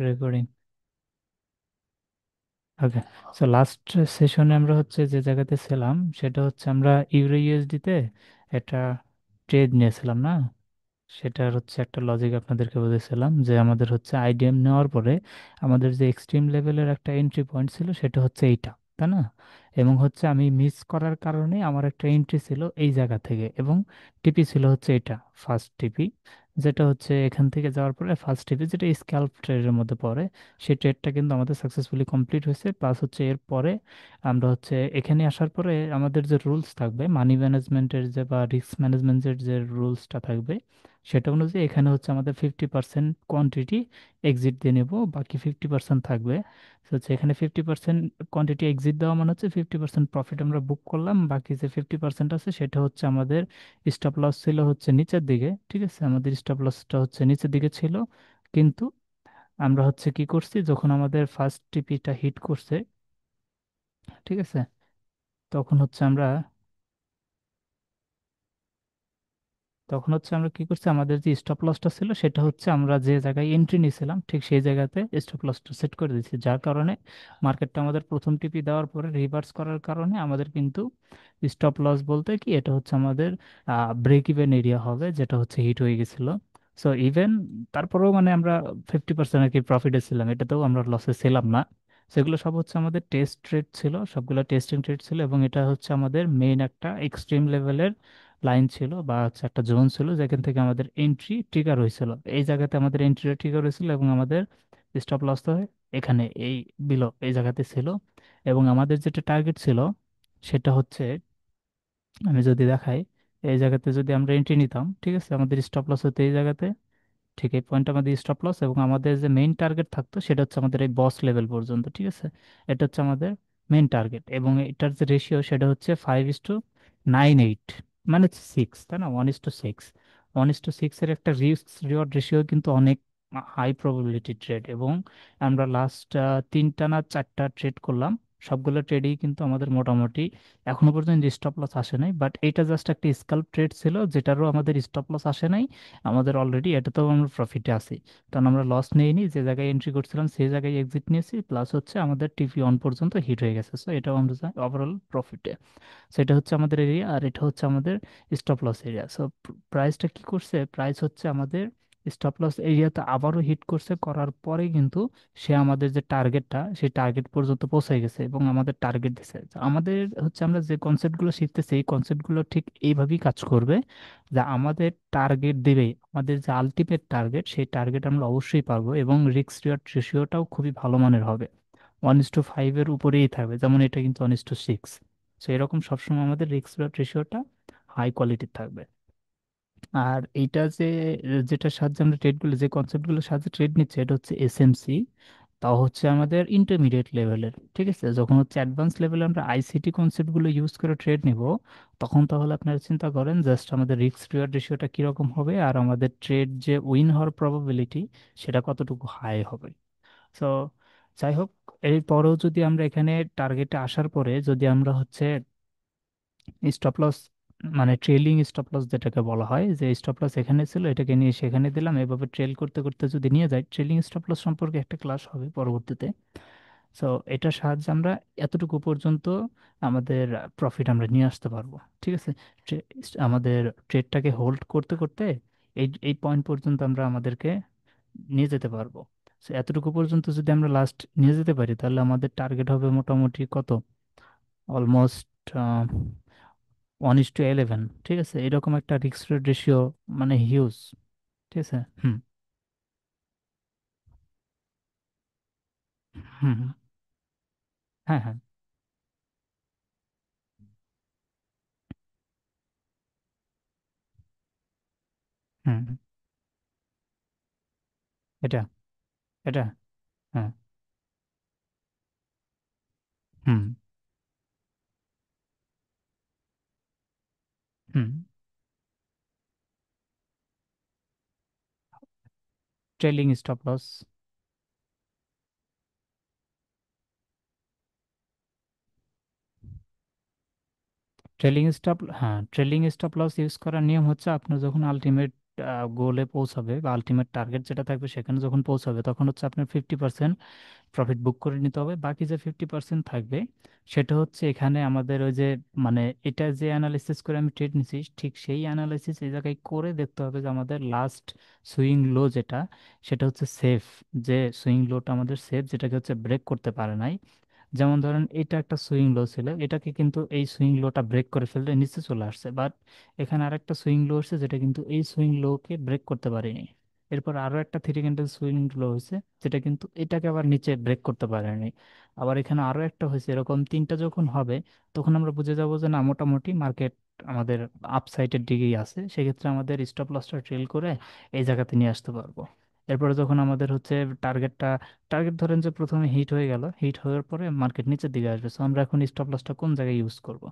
Recording. ওকে। So last সেশনে আমরা হচ্ছে যে জায়গাতে ছিলাম সেটা হচ্ছে আমরা ইউরো ইউএসডি তে একটা ট্রেড নিয়েছিলাম না। সেটার হচ্ছে একটা লজিক আপনাদেরকে বলেছিলাম যে আমাদের হচ্ছে আইডিএম নেওয়ার পরে আমাদের যে এক্সট্রিম লেভেলের একটা এন্ট্রি পয়েন্ট ছিল সেটা হচ্ছে এইটা, তাই না? এবং হচ্ছে আমি মিস করার কারণে আমার একটা এন্ট্রি ছিল এই জায়গা থেকে, এবং টিপি ছিল হচ্ছে এটা, ফার্স্ট টিপি, যেটা হচ্ছে এখান থেকে যাওয়ার পরে ফার্স্ট টিপি যেটা স্ক্যাল্প ট্রেডের মধ্যে পড়ে। সেই ট্রেডটা কিন্তু আমাদের সাকসেসফুলি কমপ্লিট হয়েছে। প্লাস হচ্ছে এর পরে আমরা হচ্ছে এখানে আসার পরে আমাদের যে রুলস থাকবে মানি ম্যানেজমেন্টের যে বা রিস্ক ম্যানেজমেন্টের যে রুলসটা থাকবে, সেটা অনুযায়ী এখানে হচ্ছে আমাদের 50% কোয়ান্টিটি এক্সিট দিয়ে নেব, বাকি 50% থাকবে। তো হচ্ছে এখানে 50% কোয়ান্টিটি এক্সিট দেওয়া মানে হচ্ছে 50% প্রফিট আমরা বুক করলাম, বাকি যে 50% আছে সেটা হচ্ছে আমাদের স্টপ লস ছিল হচ্ছে নিচের দিকে। ঠিক আছে, আমাদের স্টপ লসটা হচ্ছে নিচের দিকে ছিল, কিন্তু আমরা হচ্ছে কি করছি, যখন আমাদের ফার্স্ট টিপিটা হিট করছে, ঠিক আছে, তখন হচ্ছে আমরা কি করছি, আমাদের যে স্টপ লসটা ছিল সেটা হচ্ছে আমরা যে জায়গায় এন্ট্রি নিয়েছিলাম ঠিক সেই জায়গাতে স্টপ লসটা সেট করে দিয়েছি, যার কারণে মার্কেটটা আমাদের প্রথম টিপি দেওয়ার পরে রিভার্স করার কারণে আমাদের কিন্তু স্টপ লস বলতে কি এটা হচ্ছে আমাদের ব্রেক ইভেন এরিয়া হবে, যেটা হচ্ছে হিট হয়ে গেছিল। সো ইভেন তারপরেও মানে আমরা 50% আর কি প্রফিটে ছিলাম, এটাতেও আমরা লসে ছিলাম না। সেগুলো সব হচ্ছে আমাদের টেস্ট ট্রেড ছিল, সবগুলো টেস্টিং ট্রেড ছিল, এবং এটা হচ্ছে আমাদের মেইন একটা এক্সট্রিম লেভেলের লাইন ছিল বা হচ্ছে একটা জোন ছিল যেখান থেকে আমাদের এন্ট্রি ট্রিগার হয়েছিল। এই জায়গাতে আমাদের এন্ট্রিটা ট্রিগার হয়েছিল, এবং আমাদের স্টপ লস তো এখানে এই বিলো এই জায়গাতে ছিল। এবং আমাদের যেটা টার্গেট ছিল সেটা হচ্ছে, আমি যদি দেখাই, এই জায়গাতে যদি আমরা এন্ট্রি নিতাম, ঠিক আছে, আমাদের স্টপ লস হতো এই জায়গাতে, ঠিক এই পয়েন্ট আমাদের স্টপ লস, এবং আমাদের যে মেইন টার্গেট থাকতো সেটা হচ্ছে আমাদের এই বস লেভেল পর্যন্ত। ঠিক আছে, এটা হচ্ছে আমাদের মেইন টার্গেট, এবং এটার যে রেশিও সেটা হচ্ছে 5:9.8, মানে 6, তাই না? 1:6, 1:6 এর একটা রিস্ক রিওয়ার্ড রেশিও কিন্তু অনেক হাই প্রবাবিলিটি ট্রেড। এবং আমরা লাস্ট তিনটা না চারটা ট্রেড করলাম, সবগুলো ট্রেডেই কিন্তু আমাদের মোটামুটি এখনো পর্যন্ত স্টপ লস আসে নাই, বাট এটা জাস্ট একটা স্কাল্প ট্রেড ছিল যেটারও আমাদের স্টপ লস আসে নাই। আমাদের অলরেডি এটাতেও আমরা প্রফিটে আছি, কারণ আমরা লস নেইনি, যে জায়গায় এন্ট্রি করছিলাম সেই জায়গায় এক্সিট নিয়েছি, প্লাস হচ্ছে আমাদের টিপি অন পর্যন্ত হিট হয়ে গেছে। সো এটাও আমরা ওভারঅল প্রফিটে। সেটা হচ্ছে আমাদের এরিয়া, আর এটা হচ্ছে আমাদের স্টপ লস এরিয়া। সো প্রাইসটা কি করছে, প্রাইস হচ্ছে আমাদের স্টপ লস এরিয়াতে আবারও হিট করছে, করার পরে কিন্তু সে আমাদের যে টার্গেটটা সেই টার্গেট পর্যন্ত পৌঁছে গেছে এবং আমাদের টার্গেট দিছে। তো আমাদের হচ্ছে আমরা যে কনসেপ্টগুলো শিখতেছি এই কনসেপ্টগুলো ঠিক এইভাবেই কাজ করবে, যা আমাদের টার্গেট দিবে, আমাদের যে আলটিমেট টার্গেট সেই টার্গেট আমরা অবশ্যই পাবো, এবং রিস্ক রিওয়ার্ড রেশিওটাও খুবই ভালো মানের হবে, 1:5 এর উপরেই থাকবে, যেমন এটা কিন্তু 1:6। সো এরকম সবসময় আমাদের রিস্ক রিওয়ার্ড রেশিওটা হাই কোয়ালিটির থাকবে। আর এইটা যে যেটার সাহায্যে আমরা ট্রেডগুলো যে কনসেপ্টগুলোর সাহায্যে ট্রেড নিচ্ছে এটা হচ্ছে এসএমসি, তাও হচ্ছে আমাদের ইন্টারমিডিয়েট লেভেলের। ঠিক আছে, যখন হচ্ছে অ্যাডভান্স লেভেলে আমরা আইসিটি কনসেপ্টগুলো ইউজ করে ট্রেড নিব, তখন তাহলে আপনারা চিন্তা করেন জাস্ট আমাদের রিস্ক রিওয়ার্ড রেশিওটা কীরকম হবে আর আমাদের ট্রেড যে উইন হওয়ার প্রবাবিলিটি সেটা কতটুকু হাই হবে। সো যাই হোক, এরপরেও যদি আমরা এখানে টার্গেটে আসার পরে যদি আমরা হচ্ছে স্টপ লস, মানে ট্রেলিং স্টপ লস যেটাকে বলা হয়, যে স্টপ লস এখানে ছিল এটাকে নিয়ে সেখানে দিলাম, এভাবে ট্রেল করতে করতে যদি নিয়ে যাই, ট্রেলিং স্টপ লস সম্পর্কে একটা ক্লাস হবে পরবর্তীতে। সো এটার সাহায্যে আমরা এতটুকু পর্যন্ত আমাদের প্রফিট আমরা নিয়ে আসতে পারবো। ঠিক আছে, আমাদের ট্রেডটাকে হোল্ড করতে করতে এই এই পয়েন্ট পর্যন্ত আমরা আমাদেরকে নিয়ে যেতে পারবো। সো এতটুকু পর্যন্ত যদি আমরা লাস্ট নিয়ে যেতে পারি তাহলে আমাদের টার্গেট হবে মোটামুটি কত, অলমোস্ট 1:11। ঠিক আছে, এরকম একটা রিস্ক রেশিও, মানে হিউজ। ঠিক আছে। হুম হুম হুম, হ্যাঁ হ্যাঁ। হুম হুম, এটা এটা হ্যাঁ। হুম হুম। Trailing stop loss, trailing stop, হ্যাঁ, ট্রেলিং স্টপ লস ইউজ করার নিয়ম হচ্ছে আপনার যখন আলটিমেট গোলে পৌঁছাবে বা আলটিমেট টার্গেট যেটা থাকবে সেখানে যখন পৌঁছাবে, তখন হচ্ছে আপনার 50% প্রফিট বুক করে নিতে হবে। বাকি যে 50% থাকবে সেটা হচ্ছে এখানে আমাদের ওই যে, মানে এটা যে অ্যানালিসিস করে আমি ট্রেড নিছি, ঠিক সেই অ্যানালিসিস এই জায়গায় করে দেখতে হবে যে আমাদের লাস্ট সুইং লো যেটা, সেটা হচ্ছে সেফ, যে সুইং লোটা আমাদের সেফ, যেটাকে হচ্ছে ব্রেক করতে পারে নাই। যেমন ধরেন এটা একটা সুইং লো ছিল, এটাকে কিন্তু এই সুইং লোটা ব্রেক করে ফেললে নিচে চলে আসছে, বাট এখানে আরেকটা সুইং লো হচ্ছে যেটা কিন্তু এই সুইং লোকে ব্রেক করতে পারেনি। এরপর আরো একটা থ্রি ক্যান্ডেল সুইং লো হয়েছে, যেটা কিন্তু এটাকে আবার নিচে ব্রেক করতে পারেনি। আবার এখানে আরো একটা হয়েছে, এরকম তিনটা যখন হবে তখন আমরা বুঝে যাবো যে না, মোটামুটি মার্কেট আমাদের আপসাইডের দিকেই আছে। সেক্ষেত্রে আমাদের স্টপ লসটা ট্রেল করে এই জায়গাতে নিয়ে আসতে পারবো। এরপরে যখন আমাদের হচ্ছে টার্গেটটা, টার্গেট ধরেন যে প্রথমে হিট হয়ে গেল, হিট হওয়ার পরে মার্কেট নিচের দিকে আসবে, সো আমরা এখন স্টপ লসটা কোন জায়গায় ইউজ করব?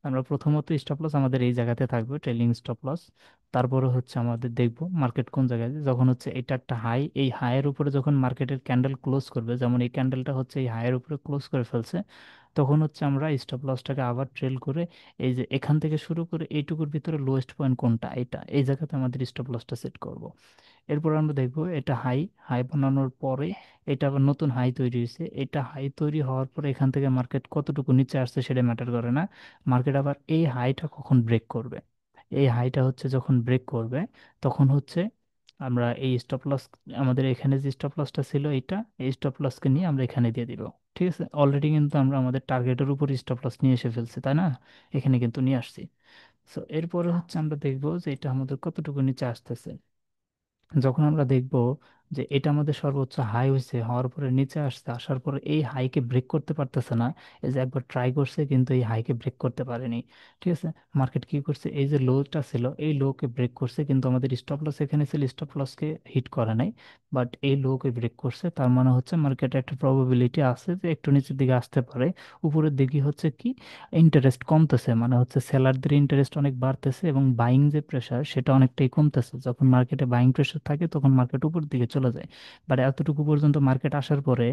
আমরা প্রথমত স্টপ লস আমাদের এই জায়গাতে থাকবে, ট্রেলিং স্টপ লস। তারপরে হচ্ছে আমাদের দেখব মার্কেট কোন জায়গায় আছে। যখন হচ্ছে এটা একটা হাই, এই হাইয়ের উপরে যখন মার্কেটের ক্যান্ডেল ক্লোজ করবে, যেমন এই ক্যান্ডেলটা হচ্ছে এই হাইয়ের উপরে ক্লোজ করে ফেলছে, তখন হচ্ছে আমরা স্টপ লসটাকে আবার ট্রেল করে এই যে এখান থেকে শুরু করে এইটুকুর ভিতরে লোয়েস্ট পয়েন্ট কোনটা, এটা এই জায়গাতে আমাদের স্টপ লসটা সেট করব। এরপর আমরা দেখবো এটা হাই, হাই বানানোর পরে এটা আবার নতুন হাই তৈরি হয়েছে, এটা হাই তৈরি হওয়ার পরে এখান থেকে মার্কেট কতটুকু নিচে আসছে সেটা ম্যাটার করে না। মার্কেট আবার এই হাইটা কখন ব্রেক করবে, এই হাইটা হচ্ছে যখন ব্রেক করবে তখন হচ্ছে আমরা এই স্টপ লস, আমাদের এখানে যে স্টপ লসটা ছিল এইটা, এই স্টপ লসকে নিয়ে আমরা এখানে দিয়ে দিব। ঠিক আছে, অলরেডি কিন্তু আমরা আমাদের টার্গেটের উপর স্টপ লস নিয়ে এসে ফেলছি, তাই না? এখানে কিন্তু নিয়ে আসছি। সো এরপরে হচ্ছে আমরা দেখবো যে এটা আমাদের কতটুকু নিচে আসতেছে। যখন আমরা দেখব যে এটা আমাদের সর্বোচ্চ হাই হয়েছে, হওয়ার পরে নিচে আসছে, আসার পরে এই হাইকে ব্রেক করতে পারতেছে না। এই যে একবার ট্রাই করছে কিন্তু এই হাইকে ব্রেক করতে পারেনি। ঠিক আছে, মার্কেট কি করছে, এই যে লোটা ছিল এই লোকে ব্রেক করছে, কিন্তু আমাদের স্টপ লস এখানে ছিল, স্টপ লসকে হিট করে নাই, বাট এই লোকে ব্রেক করছে। তার মানে হচ্ছে মার্কেটে একটা প্রবাবিলিটি আছে যে একটু নিচের দিকে আসতে পারে। উপরের দিকে হচ্ছে কি, ইন্টারেস্ট কমতেছে, মানে হচ্ছে সেলারদের ইন্টারেস্ট অনেক বাড়তেছে এবং বাইং যে প্রেশার সেটা অনেকটাই কমতেছে। যখন মার্কেটে বাইং প্রেশার থাকে তখন মার্কেট উপর দিকে চলে যায়। বাট এতটুকু পর্যন্ত মার্কেট আসার পরে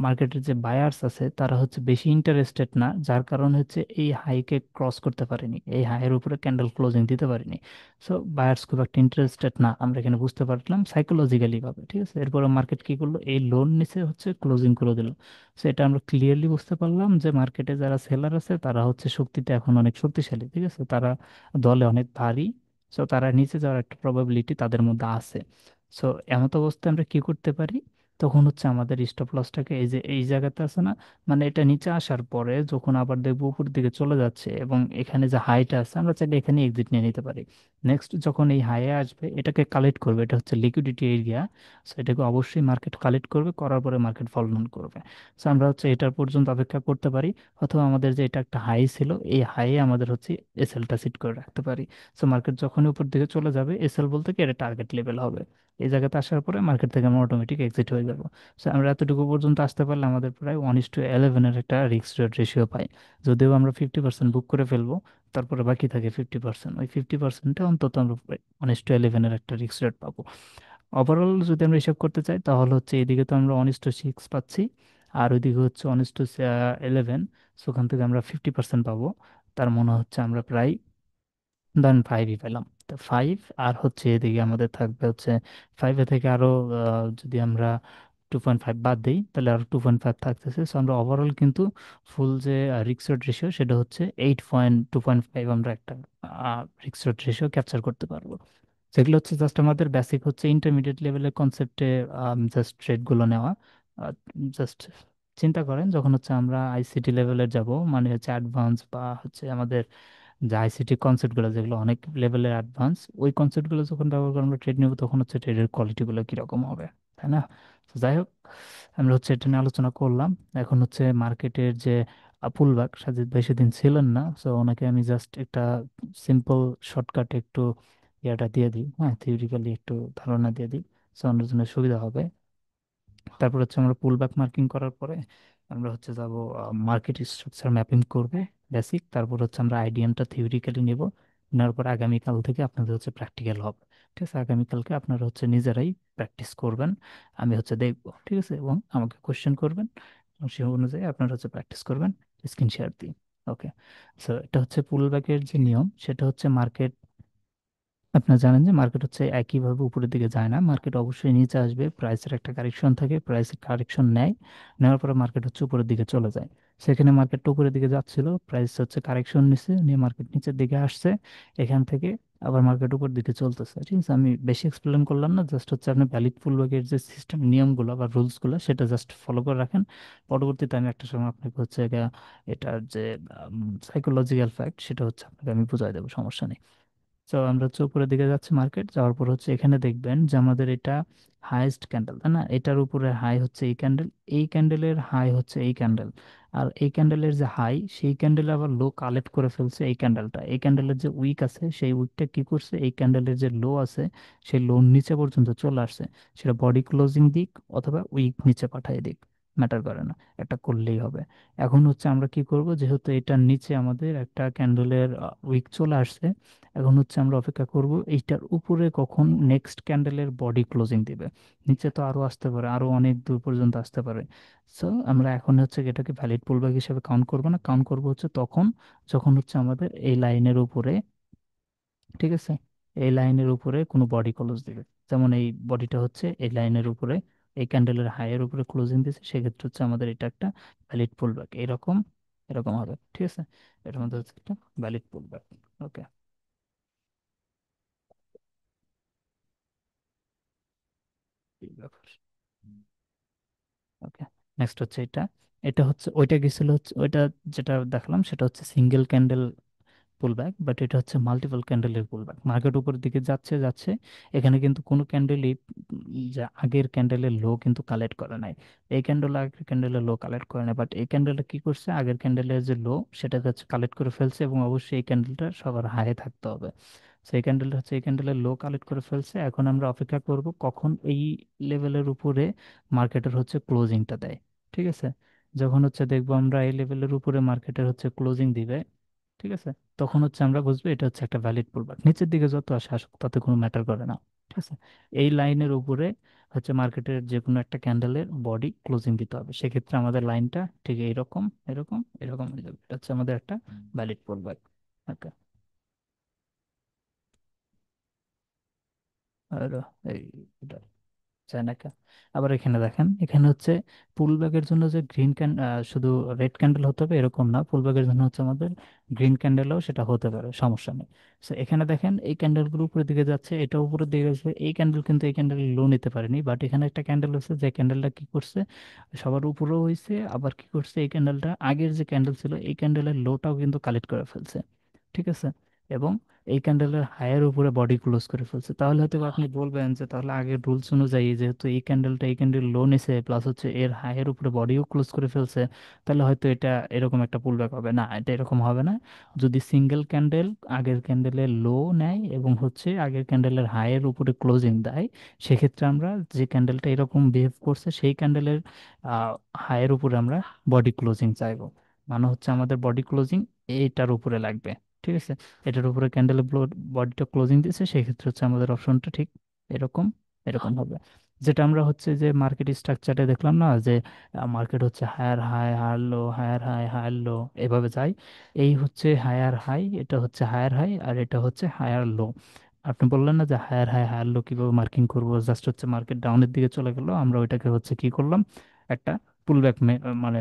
মার্কেটের যে বায়ার্স আছে তারা হচ্ছে বেশি ইন্টারেস্টেড না, যার কারণে হচ্ছে এই হাইকে ক্রস করতে পারেনি, এই হাইয়ের উপরে ক্যান্ডেল ক্লোজিং দিতে পারেনি। সো বায়ার্স খুব একটা ইন্টারেস্টেড না, আমরা এখানে বুঝতে পারলাম সাইকোলজিক্যালি ভাবে। ঠিক আছে, এরপরে মার্কেট কি করলো, এই লোন নিচে হচ্ছে ক্লোজিং করে দিল। সেটা আমরা ক্লিয়ারলি বুঝতে পারলাম যে মার্কেটে যারা সেলার আছে তারা হচ্ছে শক্তিতে এখন অনেক শক্তিশালী, ঠিক আছে, তারা দলে অনেক ভারী। সো তারা নিচে যাওয়ার একটা প্রবাবিলিটি তাদের মধ্যে আছে। সো এমত অবস্থায় আমরা কি করতে পারি, তখন হচ্ছে আমাদের স্টপ লসটাকে এই যে এই জায়গাতে আছে না, মানে এটা নিচে আসার পরে যখন আবার দেখবো উপর দিকে চলে যাচ্ছে এবং এখানে যে হাইটা আছে আমরা চাইলে এখানে এক্সিট নিয়ে নিতে পারি। নেক্সট যখন এই হাইয়ে আসবে এটাকে কালেক্ট করবে, এটা হচ্ছে লিকুইডিটি এরিয়া। সো এটাকে অবশ্যই মার্কেট কালেক্ট করবে, করার পরে মার্কেট ফল ডাউন করবে। সো আমরা হচ্ছে এটার পর্যন্ত অপেক্ষা করতে পারি, অথবা আমাদের যে এটা একটা হাই ছিল এই হাইয়ে আমাদের হচ্ছে এসএলটা সিট করে রাখতে পারি। সো মার্কেট যখনই উপর দিকে চলে যাবে, এসএল বলতে কি এটা টার্গেট লেভেল হবে, এই জায়গাতে আসার পরে মার্কেট থেকে আমরা অটোমেটিক এক্সিট হয়ে যাব। সো আমরা এতটুকু পর্যন্ত আসতে পারলে আমাদের প্রায় 1:11 একটা রিস্ক রেশিও পাই। যদিও আমরা 50% বুক করে ফেলবো, তারপরে বাকি থাকে 50%, ওই 50%-এ অন্তত আমরা 1:11 একটা রিস্ক রেট পাবো। ওভারঅল যদি আমরা হিসাব করতে চাই তাহলে হচ্ছে এদিকে তো আমরা 1:6 পাচ্ছি, আর ওইদিকে হচ্ছে 1:11, সো ওখান থেকে আমরা 50% পাবো। তার মনে হচ্ছে আমরা প্রায় ধরেন 5ই পেলাম। তো 5, আর হচ্ছে এদিকে আমাদের থাকবে হচ্ছে 5 থেকে আরো যদি আমরা 2.5 বাদ দিই তাহলে আরো 2.5 থাকতেছে। সো আমরা ওভারঅল কিন্তু ফুল যে রিস্ক রেশিও সেটা হচ্ছে 2.5 আমরা একটা রিস্ক রেশিও ক্যাপচার করতে পারবো। সেগুলো হচ্ছে জাস্ট আমাদের বেসিক হচ্ছে ইন্টারমিডিয়েট লেভেলের কনসেপ্টে জাস্ট ট্রেডগুলো নেওয়া। জাস্ট চিন্তা করেন যখন হচ্ছে আমরা আইসিটি লেভেলের যাব, মানে হচ্ছে অ্যাডভান্স বা হচ্ছে আমাদের যে আইসিটি কনসেপ্টগুলো যেগুলো অনেক লেভেলের অ্যাডভান্স, ওই কনসেপ্টগুলো যখন ব্যবহার করে আমরা ট্রেড নেব তখন হচ্ছে ট্রেডের কোয়ালিটিগুলো কীরকম হবে, তাই না? তো যাই হোক, আমরা হচ্ছে এটা নিয়ে আলোচনা করলাম। এখন হচ্ছে মার্কেটের যে পুলব্যাক, সাজিদ ভাই সেদিন ছিলেন না, সো ওনাকে আমি জাস্ট একটা সিম্পল শর্টকাটে একটু ইয়াটা দিয়ে দিই, হ্যাঁ, থিওরিক্যালি একটু ধারণা দিয়ে দিই, সো অন্যের জন্য সুবিধা হবে। তারপর হচ্ছে আমরা পুল ব্যাক মার্কিং করার পরে আমরা হচ্ছে যাব মার্কেট স্ট্রাকচার ম্যাপিং করবে বেসিক, তারপর হচ্ছে আমরা আইডিয়ানটা থিওরিক্যালি নেব, নেওয়ার পর আগামীকাল থেকে আপনাদের হচ্ছে প্র্যাকটিক্যাল হবে। ঠিক আছে, আগামীকালকে আপনারা হচ্ছে নিজেরাই প্র্যাকটিস করবেন, আমি হচ্ছে দেখবো, ঠিক আছে, এবং আমাকে কোশ্চেন করবেন এবং সে অনুযায়ী আপনারা হচ্ছে প্র্যাকটিস করবেন, স্ক্রিন শেয়ার দিই। ওকে, সো এটা হচ্ছে পুল ব্যাকের যে নিয়ম, সেটা হচ্ছে মার্কেট আপনারা জানেন যে মার্কেট হচ্ছে একইভাবে উপরের দিকে যায় না, মার্কেট অবশ্যই নিচে আসবে, প্রাইসের একটা কারেকশন থাকে, প্রাইসের কারেকশন নেয়, নেওয়ার পরে মার্কেট হচ্ছে উপরের দিকে চলে যায়। সেখানে মার্কেটটা উপরের দিকে যাচ্ছিল, প্রাইস হচ্ছে কারেকশন নিছে, নিয়ে মার্কেট নিচের দিকে আসছে, এখান থেকে আবার মার্কেট উপর দিকে চলতেছে। ঠিক আছে, আমি বেশি এক্সপ্লেন করলাম না, জাস্ট হচ্ছে আপনি ভ্যালিড পুলব্যাকের যে সিস্টেম নিয়মগুলো বা রুলসগুলো সেটা জাস্ট ফলো করে রাখেন। পরবর্তীতে আমি একটা সময় আপনাকে হচ্ছে এটার যে সাইকোলজিক্যাল ফ্যাক্ট সেটা হচ্ছে আপনাকে আমি বুঝাই দেবো, সমস্যা নেই। তো আমরা হচ্ছে উপরের দিকে যাচ্ছি, মার্কেট যাওয়ার পর হচ্ছে এখানে দেখবেন যে আমাদের এটা হাইয়েস্ট ক্যান্ডেল, তাই না? এটার উপরে হাই হচ্ছে এই ক্যান্ডেল, এই ক্যান্ডেলের হাই হচ্ছে এই ক্যান্ডেল, আর এই ক্যান্ডেলের যে হাই সেই ক্যান্ডেল আবার লো কালেক্ট করে ফেলছে এই ক্যান্ডেলটা, এই ক্যান্ডেলের যে উইক আছে সেই উইকটা কি করছে, এই ক্যান্ডেলের যে লো আছে সেই লো নিচে পর্যন্ত চলে আসছে, সেটা বডি ক্লোজিং দিক অথবা উইক নিচে পাঠিয়ে দিক, ম্যাটার করে না, একটা করলেই হবে। এখন হচ্ছে আমরা কি করব, যেহেতু এটার নিচে আমাদের একটা ক্যান্ডেলের উইক চলে আসছে, এখন হচ্ছে আমরা অপেক্ষা করব এইটার উপরে কখন নেক্সট ক্যান্ডেলের বডি ক্লোজিং দিবে। নিচে তো আরো আসতে পারে, আরো অনেক দূর পর্যন্ত আসতে পারে। সো আমরা এখন হচ্ছে এটাকে ভ্যালিড পুলব্যাক হিসেবে কাউন্ট করব না, কাউন্ট করব হচ্ছে তখন যখন হচ্ছে আমাদের এই লাইনের উপরে, ঠিক আছে, এই লাইনের উপরে কোনো বডি ক্লোজ দিবে। যেমন এই বডিটা হচ্ছে এই লাইনের উপরে, এই ক্যান্ডেলের হাইয়ের উপরে ক্লোজিং দিছে, সেক্ষেত্রে হচ্ছে আমাদের এটা একটা ভ্যালিড পুলব্যাক, এরকম এরকম হবে। ঠিক আছে, এটার মধ্যে হচ্ছে একটা ভ্যালিড পুলব্যাক। ওকে, এই ব্যাপার। ওকে, নেক্সট হচ্ছে এটা, এটা হচ্ছে ওইটা গেছিল হচ্ছে ওইটা, যেটা দেখলাম সেটা হচ্ছে সিঙ্গেল ক্যান্ডেল পুলব্যাক, বাট এটা হচ্ছে মাল্টিপল ক্যান্ডেলের পুলব্যাক, মার্কেট উপরের দিকে যাচ্ছে যাচ্ছে, এখানে কিন্তু কোনো ক্যান্ডেলই যে আগের ক্যান্ডেলের লো কিন্তু কালেক্ট করে নাই, এই ক্যান্ডেল আগের ক্যান্ডেলের লো কালেক্ট করে নাই, বাট এই ক্যান্ডেলটা কি করছে, আগের ক্যান্ডেলের যে লো সেটাকে হচ্ছে কালেক্ট করে ফেলছে, এবং অবশ্যই এই ক্যান্ডেলটা সবার হাই থাকতে হবে। সেই ক্যান্ডেলটা হচ্ছে এই ক্যান্ডেলের লো কালেক্ট করে ফেলছে, এখন আমরা অপেক্ষা করব কখন এই লেভেলের উপরে মার্কেটের হচ্ছে ক্লোজিংটা দেয়। ঠিক আছে, যখন হচ্ছে দেখবো আমরা এই লেভেলের উপরে মার্কেটের হচ্ছে ক্লোজিং দিবে, ঠিক আছে, তখন হচ্ছে আমরা বুঝবো এটা হচ্ছে একটা ভ্যালিড পুলব্যাক, নিচের দিকে যত আসে আসুক তাতে কোনো ম্যাটার করে না। ঠিক আছে, এই লাইনের উপরে হচ্ছে মার্কেটের যে কোনো একটা ক্যান্ডেলের বডি ক্লোজিং দিতে হবে, সেক্ষেত্রে আমাদের লাইনটা ঠিক এরকম এরকম এরকম হয়ে যাবে, এটা হচ্ছে আমাদের একটা ভ্যালিড পুলব্যাক। ওকে, আর এই চায়নাকা। আবার এখানে দেখেন, এখানে হচ্ছে পুল ব্যাগের জন্য যে গ্রিন ক্যান শুধু রেড ক্যান্ডেল হতে হবে এরকম না, পুল ব্যাগের জন্য হচ্ছে আমাদের গ্রিন ক্যান্ডেলও সেটা হতে পারে, সমস্যা নেই। তো এখানে দেখেন এই ক্যান্ডেলগুলো উপরের দিকে যাচ্ছে, এটা উপরের দিকে যাচ্ছে, এই ক্যান্ডেল কিন্তু এই ক্যান্ডেল লো নিতে পারেনি, বাট এখানে একটা ক্যান্ডেল হচ্ছে যে ক্যান্ডেলটা কি করছে, সবার উপরেও হয়েছে, আবার কি করছে এই ক্যান্ডেলটা আগের যে ক্যান্ডেল ছিল এই ক্যান্ডেলের লোটাও কিন্তু কালেক্ট করে ফেলছে। ঠিক আছে, এবং এই ক্যান্ডেলের হায়ের উপরে বডি ক্লোজ করে ফেলছে, তাহলে হয়তো আপনি বলবেন যে তাহলে আগের রুলস অনুযায়ী যেহেতু এই ক্যান্ডেলটা এই ক্যান্ডেল লো নিছে প্লাস হচ্ছে এর হায়ের উপরে বডিও ক্লোজ করে ফেলছে, তাহলে হয়তো এটা এরকম একটা পুলব্যাক হবে না, এটা এরকম হবে না। যদি সিঙ্গেল ক্যান্ডেল আগের ক্যান্ডেলের লো নেয় এবং হচ্ছে আগের ক্যান্ডেলের হায়ের উপরে ক্লোজিং দেয়, সেক্ষেত্রে আমরা যে ক্যান্ডেলটা এরকম বিহেভ করছে সেই ক্যান্ডেলের হায়ের উপরে আমরা বডি ক্লোজিং চাইবো, মানে হচ্ছে আমাদের বডি ক্লোজিং এইটার উপরে লাগবে। ঠিক আছে, এটার উপরে ক্যান্ডেলের বডিটা ক্লোজিং দিয়েছে, সেক্ষেত্রে হচ্ছে আমাদের অপশনটা ঠিক এরকম এরকম হবে। যেটা আমরা হচ্ছে যে মার্কেট স্ট্রাকচারে দেখলাম না, যে মার্কেট হচ্ছে higher high higher low, higher high higher low, এভাবে যায়। এই হচ্ছে হায়ার হাই, এটা হচ্ছে হায়ার হাই, আর এটা হচ্ছে হায়ার লো। আপনি বললেন না যে হায়ার হাই হায়ার লো কিভাবে মার্কিং করবো, জাস্ট হচ্ছে মার্কেট ডাউনের দিকে চলে গেল, আমরা ওইটাকে হচ্ছে কি করলাম, একটা পুলব্যাক মানে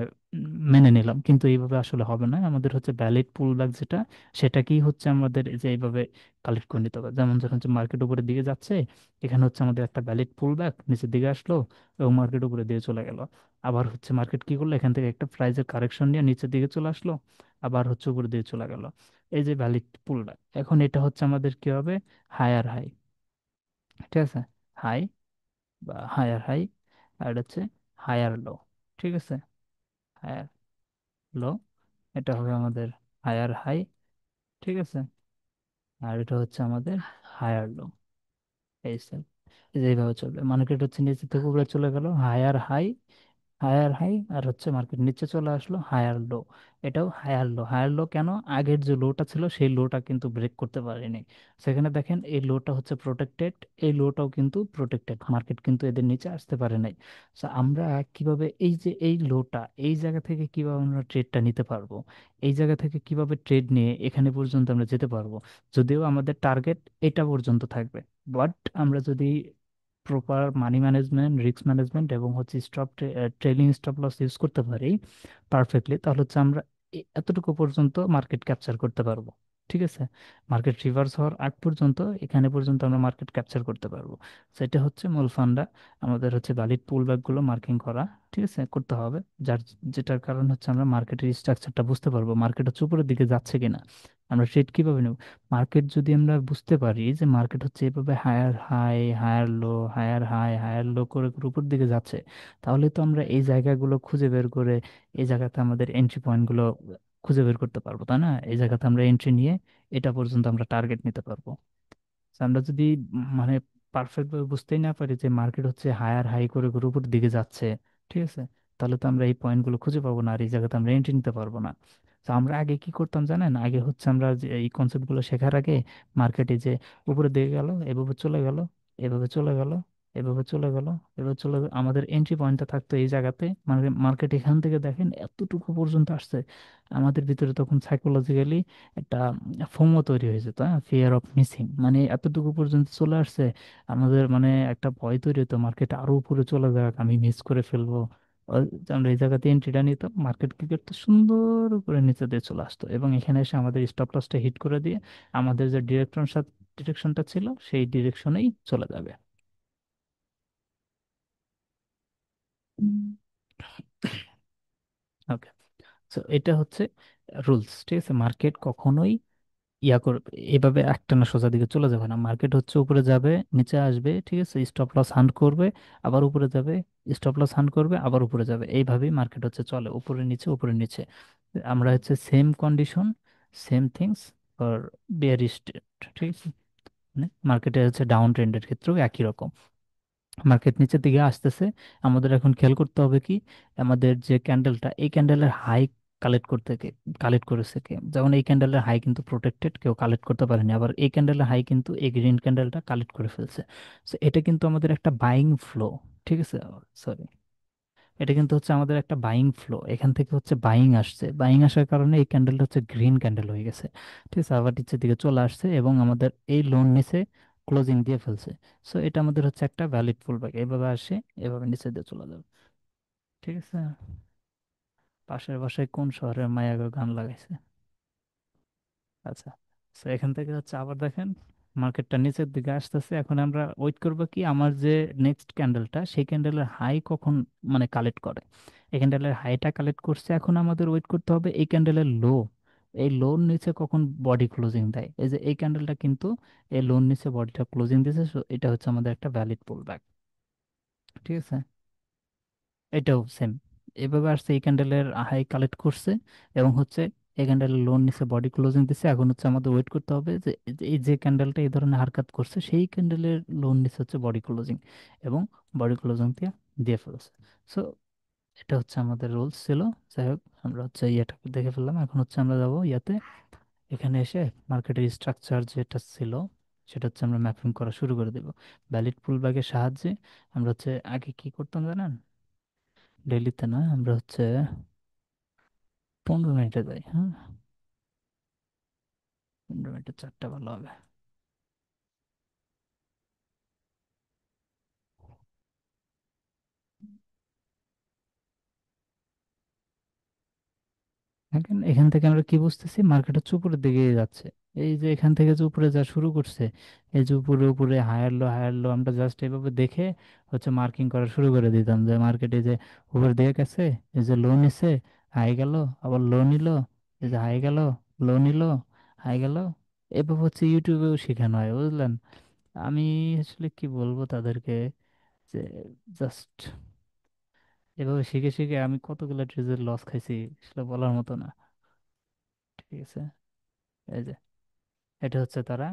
মেনে নিলাম, কিন্তু এইভাবে আসলে হবে না, আমাদের হচ্ছে ভ্যালিড পুলব্যাক যেটা, সেটাকেই হচ্ছে আমাদের এই যে এইভাবে কালেক্ট করে নিতে হবে। যেমন যখন হচ্ছে মার্কেট উপরের দিকে যাচ্ছে, এখানে হচ্ছে আমাদের একটা ভ্যালিড পুলব্যাক নিচের দিকে আসলো এবং মার্কেট উপরের দিকে চলে গেল, আবার হচ্ছে মার্কেট কি করলো, এখান থেকে একটা প্রাইজের কারেকশন নিয়ে নিচের দিকে চলে আসলো, আবার হচ্ছে উপরের দিকে চলে গেল, এই যে ভ্যালিড পুলব্যাক। এখন এটা হচ্ছে আমাদের কি হবে, হায়ার হাই। ঠিক আছে, হাই বা হায়ার হাই, আর এটা হচ্ছে হায়ার লো। ঠিক আছে, হায়ার লো, এটা হবে আমাদের হায়ার হাই। ঠিক আছে, আর এটা হচ্ছে আমাদের হায়ার লো, এই সেল, এইভাবে চলবে, মার্কেট হচ্ছে নিচে থেকে উপরে চলে গেল, হায়ার হাই হায়ার হাই, আর হচ্ছে মার্কেট নিচে চলে আসলো হায়ার লো। এটাও হায়ার লো। হায়ার লো কেন? আগের যে লোটা ছিল সেই লোটা কিন্তু ব্রেক করতে পারেনি। সেখানে দেখেন এই লোটা হচ্ছে প্রোটেক্টেড, এই লোটাও কিন্তু প্রোটেক্টেড, মার্কেট কিন্তু এদের নিচে আসতে পারে নাই। So আমরা কিভাবে এই যে এই লোটা, এই জায়গা থেকে কিভাবে আমরা ট্রেডটা নিতে পারবো, এই জায়গা থেকে কিভাবে ট্রেড নিয়ে এখানে পর্যন্ত আমরা যেতে পারবো? যদিও আমাদের টার্গেট এটা পর্যন্ত থাকবে, বাট আমরা যদি proper money management, risk management এবং হচ্ছে ট্রেলিং স্টপ লস ইউজ করতে পারি পারফেক্টলি, তাহলে হচ্ছে আমরা এতটুকু পর্যন্ত মার্কেট ক্যাপচার করতে পারবো। ঠিক আছে, মার্কেট রিভার্স হওয়ার আগ পর্যন্ত এখানে পর্যন্ত আমরা মার্কেট ক্যাপচার করতে পারবো। সেটা হচ্ছে মূল ফান্ডা। আমাদের হচ্ছে ভ্যালিড পুল গুলো মার্কিং করা, ঠিক আছে, করতে হবে। যার যেটার কারণ হচ্ছে আমরা মার্কেটের স্ট্রাকচারটা বুঝতে পারবো, মার্কেট হচ্ছে উপরের দিকে যাচ্ছে কিনা। আমরা ট্রেড কিভাবে নেব? মার্কেট যদি আমরা বুঝতে পারি যে মার্কেট হচ্ছে এভাবে higher high, higher low, higher high, higher low করে করে উপর দিকে যাচ্ছে, তাহলে তো আমরা এই জায়গাগুলো খুঁজে বের করে এই জায়গাতে আমাদের এন্ট্রি পয়েন্টগুলো খুঁজে বের করতে পারবো, তাই না? এই জায়গাতে আমরা এন্ট্রি নিয়ে এটা পর্যন্ত আমরা টার্গেট নিতে পারবো। So আমরা যদি মানে পারফেক্ট ভাবে বুঝতেই না পারি যে মার্কেট হচ্ছে হায়ার হাই করে করে উপর দিকে যাচ্ছে, ঠিক আছে, তাহলে তো আমরা এই পয়েন্টগুলো খুঁজে পাবো না, আর এই জায়গাতে আমরা এন্ট্রি নিতে পারবো না। তো আমরা আগে কি করতাম জানেন? আগে হচ্ছে আমরা যে এই কনসেপ্টগুলো শেখার আগে মার্কেটে যে উপরে দিকে গেল, এভাবে চলে গেল, এভাবে চলে গেল, এভাবে চলে গেল, এভাবে চলে গেল, আমাদের এন্ট্রি পয়েন্টটা থাকতো এই জায়গাতে। মানে মার্কেট এখান থেকে দেখেন এতটুকু পর্যন্ত আসছে, আমাদের ভিতরে তখন সাইকোলজিক্যালি একটা ফোমো তৈরি হয়েছে, তো ফিয়ার অফ মিসিং, মানে এতটুকু পর্যন্ত চলে আসছে, আমাদের মানে একটা ভয় তৈরি হতো মার্কেট আরো উপরে চলে যাক, আমি মিস করে ফেলবো। আমরা এই জায়গাতে এন্ট্রিটা নিতাম, মার্কেট কি করতো, সুন্দর করে নিচে দিয়ে চলে আসতো এবং এখানে এসে আমাদের স্টপ লসটা হিট করে দিয়ে আমাদের যে ডিরেকশনটা ছিল সেই ডিরেকশনেই চলে যাবে। ওকে, তো এটা হচ্ছে রুলস, ঠিক আছে। মার্কেট কখনোই করবে এভাবে একটানা সোজা দিকে চলে যাবে না, মার্কেট হচ্ছে উপরে যাবে, নিচে আসবে, ঠিক আছে, স্টপ লস হান্ট করবে, আবার উপরে যাবে, স্টপ লস হান্ট করবে, আবার উপরে যাবে, এইভাবেই মার্কেট হচ্ছে চলে, উপরে নিচে উপরে নিচে। আমরা হচ্ছে same condition, same things for bearish trend, ঠিক আছে, মানে মার্কেটে হচ্ছে ডাউন ট্রেন্ডের ক্ষেত্রেও একই রকম। মার্কেট নিচের দিকে আসতেছে, আমাদের এখন খেয়াল করতে হবে কি, আমাদের যে ক্যান্ডেলটা, এই ক্যান্ডেলের হাই কালেক্ট করেছে কে? যেমন এই ক্যান্ডেলের হাই কিন্তু প্রোটেক্টেড, কেউ কালেক্ট করতে পারেনি, আবার এই ক্যান্ডেলের হাই কিন্তু এই গ্রিন ক্যান্ডেলটা কালেক্ট করে ফেলছে। তো এটা কিন্তু আমাদের একটা বাইং ফ্লো, ঠিক আছে, সরি, এটা কিন্তু হচ্ছে আমাদের একটা বাইং ফ্লো, এখান থেকে হচ্ছে বাইং আসছে, বাইং আসার কারণে এই ক্যান্ডেলটা হচ্ছে গ্রিন ক্যান্ডেল হয়ে গেছে, ঠিক আছে, আবার নিচের দিকে চলে আসছে এবং আমাদের এই লোন নিচে ক্লোজিং দিয়ে ফেলছে। সো এটা আমাদের হচ্ছে একটা ভ্যালিড পুল ব্যাক, এভাবে আসে, এভাবে নিচে দিয়ে চলে যাবে, ঠিক আছে। পাশের বাসায় কোন শহরের মায়া গো গান লাগাইছে? আচ্ছা, তো এখান থেকে হচ্ছে আবার দেখেন মার্কেটটা নিচের দিকে আসতেছে, এখন আমরা ওয়েট করবো কি, আমার যে নেক্সট ক্যান্ডেলটা সেই ক্যান্ডেলের হাই কখন মানে কালেক্ট করে। এই ক্যান্ডেলের হাইটা কালেক্ট করছে, এখন আমাদের ওয়েট করতে হবে এই ক্যান্ডেলের লো, এই লোর নিচে কখন বডি ক্লোজিং দেয়। এই যে এই ক্যান্ডেলটা কিন্তু এই লোর নিচে বডিটা ক্লোজিং দিয়েছে, so এটা হচ্ছে আমাদের একটা ভ্যালিড পুল ব্যাক, ঠিক আছে। এটাও সেম, এভাবে আসছে, এই ক্যান্ডেলের হাই কালেক্ট করছে এবং হচ্ছে এই ক্যান্ডেলের লোন নিচে বডি ক্লোজিং দিছে, এখন হচ্ছে আমাদের ওয়েট করতে হবে যে এই যে ক্যান্ডেলটা এই ধরনের হারকাত করছে সেই ক্যান্ডেলের লোন নিচে হচ্ছে বডি ক্লোজিং, এবং বডি ক্লোজিং দিয়ে দিয়ে ফেলছে। সো এটা হচ্ছে আমাদের রুলস ছিল। যাই হোক, আমরা হচ্ছে ইয়েটা দেখে ফেললাম, এখন হচ্ছে আমরা যাবো ইয়াতে, এখানে এসে মার্কেটের স্ট্রাকচার যেটা ছিল সেটা হচ্ছে আমরা ম্যাপিং করা শুরু করে দেব ভ্যালিড পুলব্যাকের সাহায্যে। আমরা হচ্ছে আগে কি করতাম জানেন? ডেইলিতে না, আমরা হচ্ছে 15 মিনিটে যাই, হ্যাঁ, 15 মিনিটে চারটা ভালো হবে। এখন এখান থেকে আমরা কি বুঝতেছি, মার্কেট হচ্ছে উপরের দিকে যাচ্ছে। এই যে এখান থেকে যে উপরে যা শুরু করছে, এই যে উপরে উপরে হায়ার লো হায়ার লো, আমরা জাস্ট এভাবে দেখে হচ্ছে মার্কিং করা শুরু করে দিতাম যে মার্কেটে যে উপরে দিকে গেছে, এই যে লো নিছে, হাই গেল, আবার লো নিল, এই যে হাই গেল, লো নিল, হাই গেল। এভাবে হচ্ছে ইউটিউবেও শেখানো হয়, বুঝলেন? আমি আসলে কি বলবো তাদেরকে, যে জাস্ট এভাবে শিখে শিখে আমি কতগুলো ট্রেজের লস খাইছি সেটা বলার মতো না, ঠিক আছে। এই যে এটা হচ্ছে তারা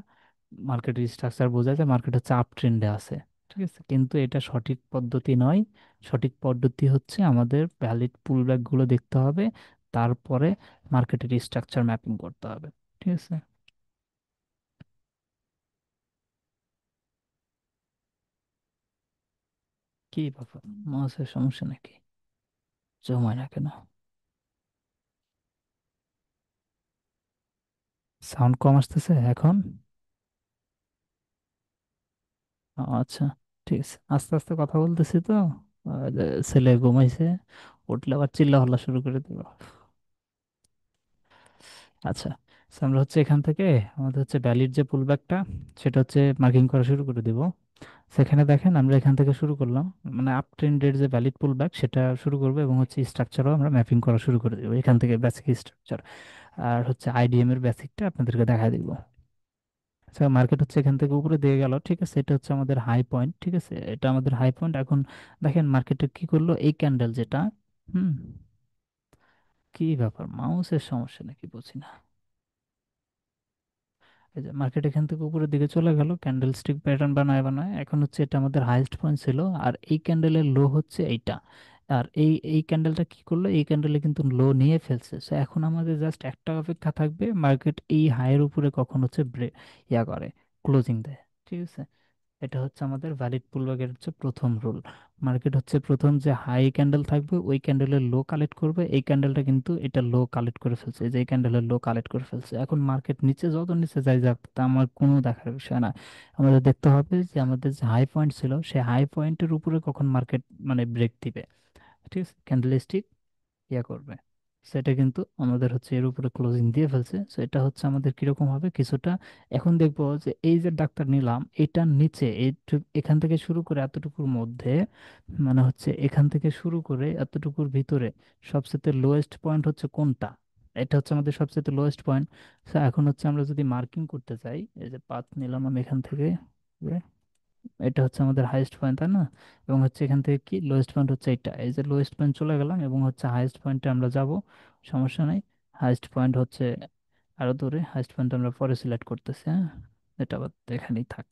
মার্কেটের স্ট্রাকচার বোঝায় যে মার্কেট হচ্ছে আপ ট্রেন্ডে আছে, ঠিক আছে, কিন্তু এটা সঠিক পদ্ধতি নয়। সঠিক পদ্ধতি হচ্ছে আমাদের ভ্যালিড পুলব্যাক গুলো দেখতে হবে, তারপরে মার্কেটের স্ট্রাকচার ম্যাপিং করতে হবে। ঠিক আছে। কি ব্যাপার, মাউসের সমস্যা নাকি? জমায় না কেন? সাউন্ড কম আসতেছে এখন? আচ্ছা, ঠিক আছে, আস্তে আস্তে কথা বলতেছি তো। আর, ছেলে ঘুমাইছে, উঠলে আবার চিল্লা হল্লা শুরু করে দেবো। আচ্ছা, so আমরা হচ্ছে এখান থেকে আমাদের হচ্ছে ভ্যালিড যে পুলব্যাকটা, সেটা হচ্ছে মার্কিং করা শুরু করে দিব। সেখানে দেখেন আমরা এখান থেকে শুরু করলাম, মানে আপ ট্রেন্ডের যে ভ্যালিড পুলব্যাক সেটা শুরু করবো, এবং হচ্ছে স্ট্রাকচারও আমরা ম্যাপিং করা শুরু করে দেবো এখান থেকে, বেসিক স্ট্রাকচার। আর হচ্ছে আইডিএম এর বেসিকটা আপনাদেরকে দেখা দিব। আচ্ছা, মার্কেট হচ্ছে এখান থেকে উপরে দিয়ে গেল, ঠিক আছে, এটা হচ্ছে আমাদের হাই পয়েন্ট। ঠিক আছে, এটা আমাদের হাই পয়েন্ট। এখন দেখেন মার্কেটে কি করলো, এই ক্যান্ডেল যেটা, হুম, কি ব্যাপার, মাউসের সমস্যা নাকি বুঝি না। এই যে মার্কেট এখান থেকে উপরের দিকে চলে গেল, ক্যান্ডেল স্টিক প্যাটার্ন বানায় বানায়, এখন হচ্ছে এটা আমাদের হাইয়েস্ট পয়েন্ট ছিল, আর এই ক্যান্ডেলের লো হচ্ছে এইটা। আর এই ক্যান্ডেলটা কি করলো, এই ক্যান্ডেলে কিন্তু লো নিয়ে ফেলছে। সো এখন আমাদের জাস্ট একটা অপেক্ষা থাকবে, মার্কেট এই হাইয়ের উপরে কখন হচ্ছে ইয়া করে, ক্লোজিং দেয়। ঠিক আছে, এটা হচ্ছে আমাদের ভ্যালিড পুলব্যাকের হচ্ছে প্রথম রুল। মার্কেট হচ্ছে প্রথম যে হাই ক্যান্ডেল থাকবে ওই ক্যান্ডেলের লো কালেক্ট করবে। এই ক্যান্ডেলটা কিন্তু এটা লো কালেক্ট করে ফেলছে, এই যে এই ক্যান্ডেলের লো কালেক্ট করে ফেলছে। এখন মার্কেট নিচে যত নিচে যাই যাক, তা আমার কোনো দেখার বিষয় না। আমাদের দেখতে হবে যে আমাদের যে হাই পয়েন্ট ছিল সেই হাই পয়েন্টের উপরে কখন মার্কেট মানে ব্রেক দিবে। ঠিক আছে, ক্যান্ডেল ইয়া করবে। সেটা কিন্তু আমাদের হচ্ছে এর উপরে ক্লোজিং দিয়ে ফেলছে। সো এটা হচ্ছে আমাদের কিরকম হবে কিছুটা। এখন দেখবো যে এই যে ডাক্তার নিলাম এটার নিচে এখান থেকে শুরু করে এতটুকুর মধ্যে, মানে হচ্ছে এখান থেকে শুরু করে এতটুকুর ভিতরে সবচেয়ে লোয়েস্ট পয়েন্ট হচ্ছে কোনটা? এটা হচ্ছে আমাদের সবচেয়ে লোয়েস্ট পয়েন্ট। এখন হচ্ছে আমরা যদি মার্কিং করতে চাই, এই যে পাথ নিলাম আমি এখান থেকে, এটা হচ্ছে আমাদের হাইয়েস্ট পয়েন্ট, তাই না? এবং হচ্ছে এখান থেকে কি লোয়েস্ট পয়েন্ট হচ্ছে এটা, এই যে লোয়েস্ট পয়েন্ট চলে গেলাম এবং হচ্ছে হাইয়েস্ট পয়েন্টে আমরা যাব, সমস্যা নাই। হাইয়েস্ট পয়েন্ট হচ্ছে আরো দূরে, হাইয়েস্ট পয়েন্ট আমরা পরে সিলেক্ট করতেছি, হ্যাঁ, এটা আবার এখানেই থাক।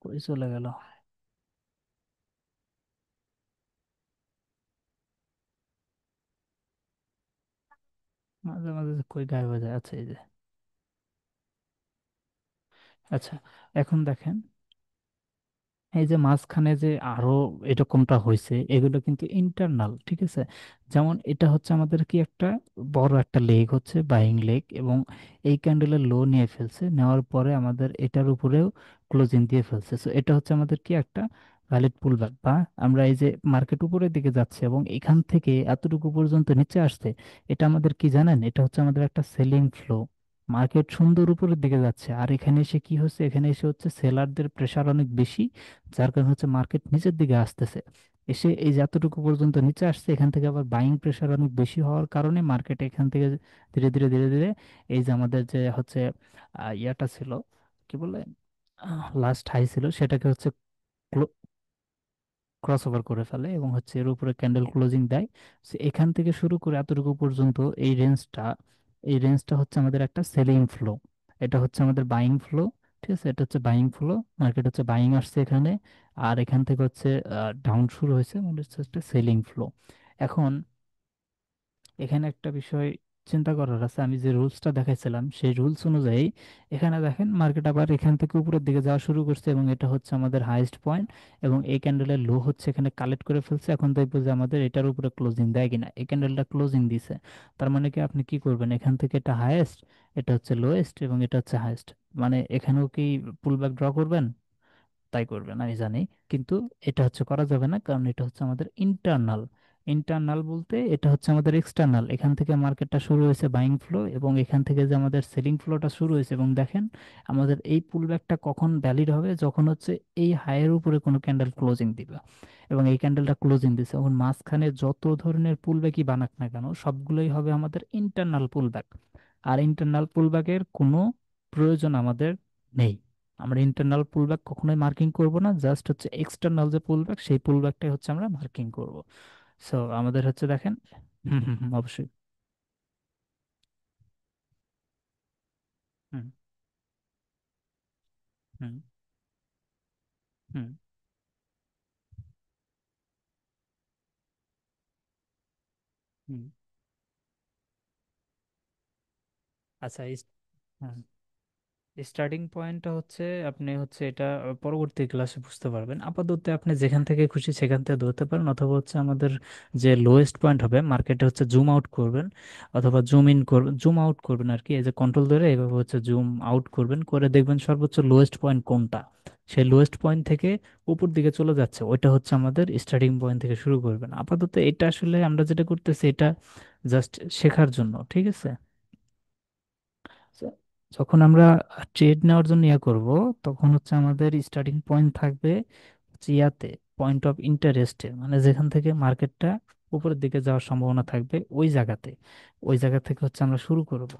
কই চলে গেল? মাঝে মাঝে যে কই গায়েব হয়ে যায়। আচ্ছা, এই যে, আচ্ছা, এখন দেখেন এই যে মাঝখানে যে আরো এরকমটা হয়েছে, এগুলো কিন্তু ইন্টারনাল। ঠিক আছে, যেমন এটা হচ্ছে আমাদের কি একটা বড় একটা লেগ হচ্ছে বাইং লেগ, এবং এই ক্যান্ডেলের লো নিয়ে ফেলছে, নেওয়ার পরে আমাদের এটার উপরেও ক্লোজিং দিয়ে ফেলছে। সো এটা হচ্ছে আমাদের কি একটা ভ্যালিড পুলব্যাক, বা আমরা এই যে মার্কেট উপরের দিকে যাচ্ছে এবং এখান থেকে এতটুকু পর্যন্ত নিচে আসছে, এটা আমাদের কি জানেন, এটা হচ্ছে আমাদের একটা সেলিং ফ্লো। মার্কেট সুন্দর উপরের দিকে যাচ্ছে, আর এখানে এসে কি হচ্ছে, এখানে এসে হচ্ছে সেলারদের প্রেসার অনেক বেশি, যার কারণে হচ্ছে মার্কেট নিচের দিকে আসতেছে। এসে এই যে এতটুকু পর্যন্ত নিচে আসছে, এখান থেকে আবার বাইং প্রেসার অনেক বেশি হওয়ার কারণে মার্কেট এখান থেকে ধীরে ধীরে ধীরে ধীরে এই যে আমাদের যে হচ্ছে ইয়াটা ছিল, কি বলে, লাস্ট হাই ছিল, সেটাকে হচ্ছে ক্রস ওভার করে ফেলে এবং হচ্ছে এর উপরে ক্যান্ডেল ক্লোজিং দেয়। So এখান থেকে শুরু করে এতটুকু পর্যন্ত এই রেঞ্জটা হচ্ছে আমাদের একটা সেলিং ফ্লো, এটা হচ্ছে আমাদের বাইং ফ্লো। ঠিক আছে, এটা হচ্ছে বাইং ফ্লো, মার্কেট হচ্ছে বাইং আসছে এখানে, আর এখান থেকে হচ্ছে ডাউন শুরু হয়েছে, মানে হচ্ছে একটা সেলিং ফ্লো। এখন এখানে একটা বিষয় চিন্তা করার আছে, আমি যে রুলসটা দেখাইছিলাম সেই রুলস অনুযায়ী এখানে দেখেন মার্কেট আবার এখান থেকে উপরের দিকে যাওয়া শুরু করছে, এবং এটা হচ্ছে আমাদের হাইয়েস্ট পয়েন্ট, এবং এই ক্যান্ডেলের লো হচ্ছে এখানে কালেক্ট করে ফেলছে। এখন দেখবো যে আমাদের এটার উপরে ক্লোজিং দেয় কিনা। এই ক্যান্ডেলটা ক্লোজিং দিছে, তার মানে কি আপনি কি করবেন, এখান থেকে এটা হাইয়েস্ট, এটা হচ্ছে লোয়েস্ট, এবং এটা হচ্ছে হাইয়েস্ট, মানে এখানেও কি পুলব্যাক ড্র করবেন? তাই করবেন আমি জানি, কিন্তু এটা হচ্ছে করা যাবে না, কারণ এটা হচ্ছে আমাদের ইন্টারনাল। ইন্টারনাল বলতে এটা হচ্ছে আমাদের এক্সটার্নাল, এখান থেকে মার্কেটটা শুরু হয়েছে বাইং ফ্লো, এবং এখান থেকে যে আমাদের সেলিং ফ্লোটা শুরু হয়েছে। এবং দেখেন আমাদের এই পুলব্যাকটা কখন ভ্যালিড হবে, যখন হচ্ছে এই হাইয়ের উপরে কোনো ক্যান্ডেল ক্লোজিং দিবে, এবং এই ক্যান্ডেলটা ক্লোজিং দিছে, এখন মাঝখানে যত ধরনের পুলব্যাকই বানাক না কেন সবগুলোই হবে আমাদের ইন্টারনাল পুলব্যাক। আর ইন্টারনাল পুলব্যাকের কোনো প্রয়োজন আমাদের নেই, আমরা ইন্টারনাল পুলব্যাক কখনোই মার্কিং করব না, জাস্ট হচ্ছে এক্সটার্নাল যে পুলব্যাক সেই পুলব্যাকটাই হচ্ছে আমরা মার্কিং করব। সো আমাদের হচ্ছে দেখেন। হুম হুম হুম, অবশ্যই। হুম হুম হুম হুম। আচ্ছা, হ্যাঁ, স্টার্টিং পয়েন্টটা হচ্ছে আপনি হচ্ছে এটা পরবর্তী ক্লাসে বুঝতে পারবেন। আপাতত আপনি যেখান থেকে খুশি সেখান থেকে ধরতে পারেন, অথবা হচ্ছে আমাদের যে লোয়েস্ট পয়েন্ট হবে মার্কেটে হচ্ছে জুম আউট করবেন, অথবা জুম ইন করবেন, জুম আউট করবেন আর কি, এই যে কন্ট্রোল ধরে এইভাবে হচ্ছে জুম আউট করবেন, করে দেখবেন সর্বোচ্চ লোয়েস্ট পয়েন্ট কোনটা। সেই লোয়েস্ট পয়েন্ট থেকে উপর দিকে চলে যাচ্ছে, ওইটা হচ্ছে আমাদের স্টার্টিং পয়েন্ট থেকে শুরু করবেন। আপাতত এটা আসলে আমরা যেটা করতেছি এটা জাস্ট শেখার জন্য, ঠিক আছে? য- যখন আমরা ট্রেড নেওয়ার জন্য ইয়া করব, তখন হচ্ছে আমাদের স্টার্টিং পয়েন্ট থাকবে হচ্ছে ইয়াতে, পয়েন্ট অফ ইন্টারেস্টে, মানে যেখান থেকে মার্কেটটা উপরের দিকে যাওয়ার সম্ভাবনা থাকবে ওই জায়গাতে, ওই জায়গা থেকে হচ্ছে আমরা শুরু করব।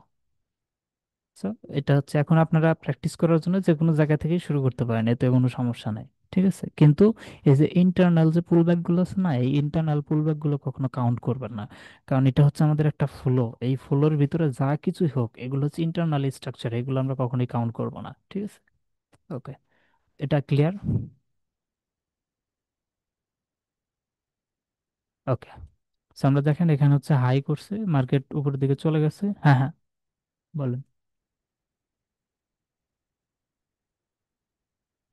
So, এটা হচ্ছে এখন আপনারা প্র্যাকটিস করার জন্য যে কোনো জায়গা থেকেই শুরু করতে পারেন, এতে কোনো সমস্যা নাই, ঠিক আছে? কিন্তু এই যে ইন্টারনাল যে পুলব্যাক গুলো আছে না, এই ইন্টারনাল পুলব্যাক গুলো কখনো কাউন্ট করবেন না, কারণ এটা হচ্ছে আমাদের একটা ফ্লো, এই ফ্লোর ভিতরে যা কিছুই হোক এগুলো হচ্ছে ইন্টারনাল স্ট্রাকচার, এগুলো আমরা কখনোই কাউন্ট করব না, ঠিক আছে? ওকে, এটা ক্লিয়ার? ওকে। আমরা দেখেন এখানে হচ্ছে হাই করছে, মার্কেট উপরের দিকে চলে গেছে। হ্যাঁ হ্যাঁ, বলেন।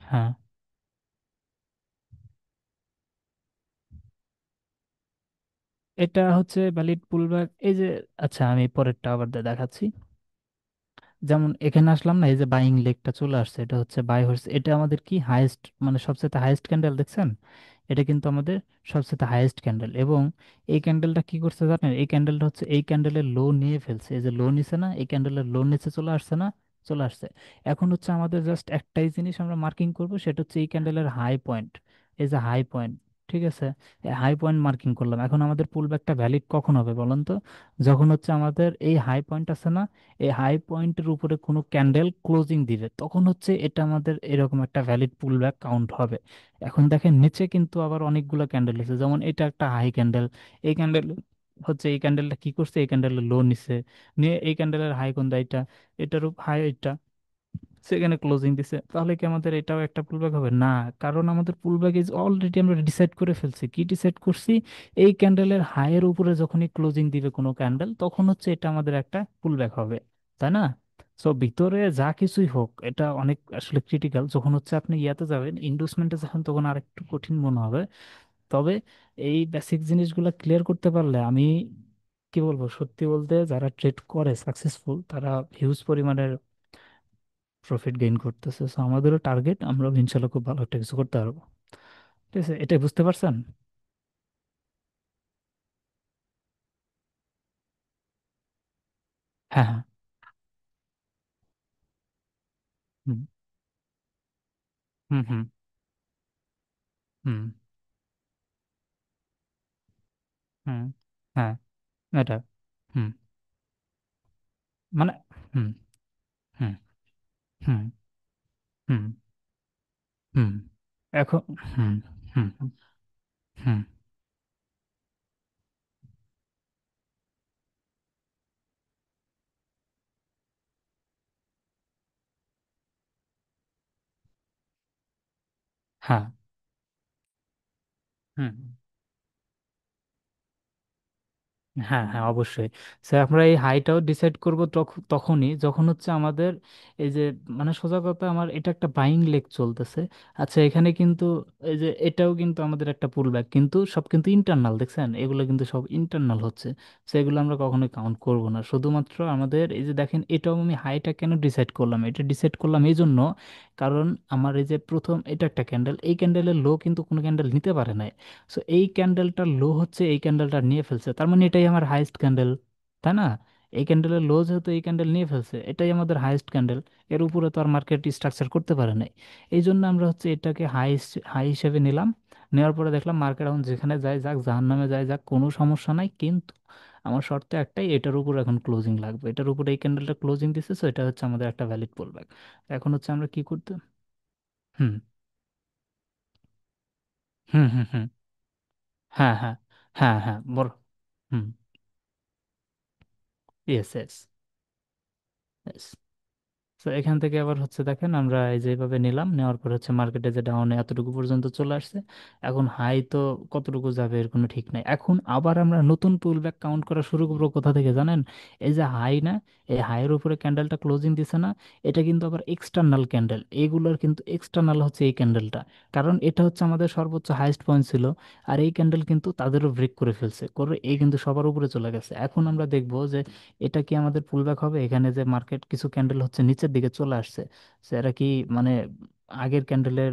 হ্যাঁ, এটা হচ্ছে ভ্যালিড পুলব্যাক, এই যে, আচ্ছা আমি পরেরটা আবার দেখাচ্ছি। যেমন এখানে আসলাম না, এই যে বাইং লেগটা চলে আসছে, এটা হচ্ছে বাই হচ্ছে, এটা আমাদের কি হাইয়েস্ট, মানে সবচেয়ে হাইয়েস্ট ক্যান্ডেল দেখছেন? এটা কিন্তু আমাদের সবচেয়ে হাইয়েস্ট ক্যান্ডেল, এবং এই ক্যান্ডেলটা কি করছে জানেন? এই ক্যান্ডেলটা হচ্ছে এই ক্যান্ডেলের লো নিয়ে ফেলছে, এই যে লো নিছে না, এই ক্যান্ডেলের লো নিচে চলে আসছে না, চলে আসছে। এখন হচ্ছে আমাদের জাস্ট একটাই জিনিস আমরা মার্কিং করব, সেটা হচ্ছে এই ক্যান্ডেলের হাই পয়েন্ট, এই যে হাই পয়েন্ট, ঠিক আছে? হাই পয়েন্ট মার্কিং করলাম। এখন আমাদের পুল ব্যাকটা ভ্যালিড কখন হবে বলেন তো? যখন হচ্ছে আমাদের এই হাই পয়েন্ট আছে না, এই হাই পয়েন্টের উপরে কোনো ক্যান্ডেল ক্লোজিং দিবে, তখন হচ্ছে এটা আমাদের এরকম একটা ভ্যালিড পুলব্যাক কাউন্ট হবে। এখন দেখেন নিচে কিন্তু আবার অনেকগুলো ক্যান্ডেল আছে, যেমন এটা একটা হাই ক্যান্ডেল, এই ক্যান্ডেল হচ্ছে, এই ক্যান্ডেলটা কি করছে, এই ক্যান্ডেলের লো নিছে, নিয়ে এই ক্যান্ডেলের হাই কোনটা, এটা, এটার হাই এটা, সেখানে ক্লোজিং দিছে, তাহলে কি আমাদের এটাও একটা পুলব্যাক হবে না? কারণ আমাদের পুলব্যাক ইজ অলরেডি আমরা ডিসাইড করে ফেলছি, কি ডিসাইড করছি? এই ক্যান্ডেলের হাইয়ের উপরে যখনই ক্লোজিং দিবে কোনো ক্যান্ডেল, তখন হচ্ছে এটা আমাদের একটা পুলব্যাক হবে, তাই না? সো ভিতরে যা কিছুই হোক এটা অনেক আসলে ক্রিটিক্যাল, যখন হচ্ছে আপনি ইয়াতে যাবেন ইন্ডোসমেন্টে যখন, তখন আর একটু কঠিন মনে হবে। তবে এই বেসিক জিনিসগুলো ক্লিয়ার করতে পারলে আমি কি বলবো, সত্যি বলতে যারা ট্রেড করে সাকসেসফুল তারা হিউজ পরিমাণের প্রফিট গেইন করতেছে। সো আমাদেরও টার্গেট, আমরা ইনশাল্লাহ খুব ভালো একটা কিছু করতে পারবো, ঠিক আছে? এটাই বুঝতে পারছেন? হ্যাঁ হ্যাঁ। হুম হুম হুম হুম হুম। হ্যাঁ, এটা। হুম, মানে, হুম হুম হুম হুম হুম। এখন, হুম হুম হুম হুম। হ্যাঁ। হুম। হ্যাঁ হ্যাঁ, অবশ্যই। স্যার আমরা এই হাইটাও ডিসাইড করব তখনই যখন হচ্ছে আমাদের এই যে, মানে সোজা কথা, আমার এটা একটা বাইং লেগ চলতেছে। আচ্ছা, এখানে কিন্তু এই যে এটাও কিন্তু আমাদের একটা পুল ব্যাক, কিন্তু সব কিন্তু ইন্টারনাল, দেখছেন এগুলো কিন্তু সব ইন্টারনাল হচ্ছে। তো এগুলো আমরা কখনোই কাউন্ট করব না, শুধুমাত্র আমাদের এই যে দেখেন, এটাও আমি হাইটা কেন ডিসাইড করলাম, এটা ডিসাইড করলাম এই জন্য, কারণ আমার এই যে প্রথম এটা একটা ক্যান্ডেল, এই ক্যান্ডেলের লো কিন্তু কোনো ক্যান্ডেল নিতে পারে না। সো এই ক্যান্ডেলটার লো হচ্ছে এই ক্যান্ডেলটা নিয়ে ফেলছে, তার মানে এটাই আমার হাইয়েস্ট ক্যান্ডেল, তাই না? এই ক্যান্ডেলের লো যেহেতু এই ক্যান্ডেল নিয়ে ফেলছে, এটাই আমাদের হাইয়েস্ট ক্যান্ডেল, এর উপরে তো আর মার্কেট স্ট্রাকচার করতে পারে নাই। এই জন্য আমরা হচ্ছে এটাকে হাই, হাই হিসেবে নিলাম। নেওয়ার পরে দেখলাম মার্কেট এখন যেখানে যায় যাক, জাহান্নামে যায় যাক, কোনো সমস্যা নাই, কিন্তু আমার শর্ত একটাই, এটার উপর এখন ক্লোজিং লাগবে, এটার উপরে এই ক্যান্ডেলটা ক্লোজিং দিছে, সো এটা হচ্ছে আমাদের একটা ভ্যালিড পুলব্যাক। এখন হচ্ছে আমরা কি করতে, হুম হুম হুম হুম। হ্যাঁ হ্যাঁ হ্যাঁ হ্যাঁ বড়। হুম। Yes yes. তো এখান থেকে আবার হচ্ছে দেখেন আমরা এই যেভাবে নিলাম, নেওয়ার পর হচ্ছে মার্কেটে যে ডাউনে এতটুকু পর্যন্ত চলে আসছে। এখন হাই তো কতটুকু যাবে এর কোনো ঠিক নাই। এখন আবার আমরা নতুন পুল ব্যাক কাউন্ট করা শুরু করবো কোথা থেকে জানেন? এই যে হাই না, এই হাইয়ের উপরে ক্যান্ডেলটা ক্লোজিং দিছে না, এটা কিন্তু আবার এক্সটার্নাল ক্যান্ডেল, এইগুলোর কিন্তু এক্সটার্নাল হচ্ছে এই ক্যান্ডেলটা। কারণ এটা হচ্ছে আমাদের সর্বোচ্চ হাইস্ট পয়েন্ট ছিল। আর এই ক্যান্ডেল কিন্তু তাদেরও ব্রেক করে ফেলছে, করে এই কিন্তু সবার উপরে চলে গেছে। এখন আমরা দেখবো যে এটা কি আমাদের পুলব্যাক হবে? এখানে যে মার্কেট কিছু ক্যান্ডেল হচ্ছে নিচের দিকে চলে আসছে, সেটা কি মানে আগের ক্যান্ডেলের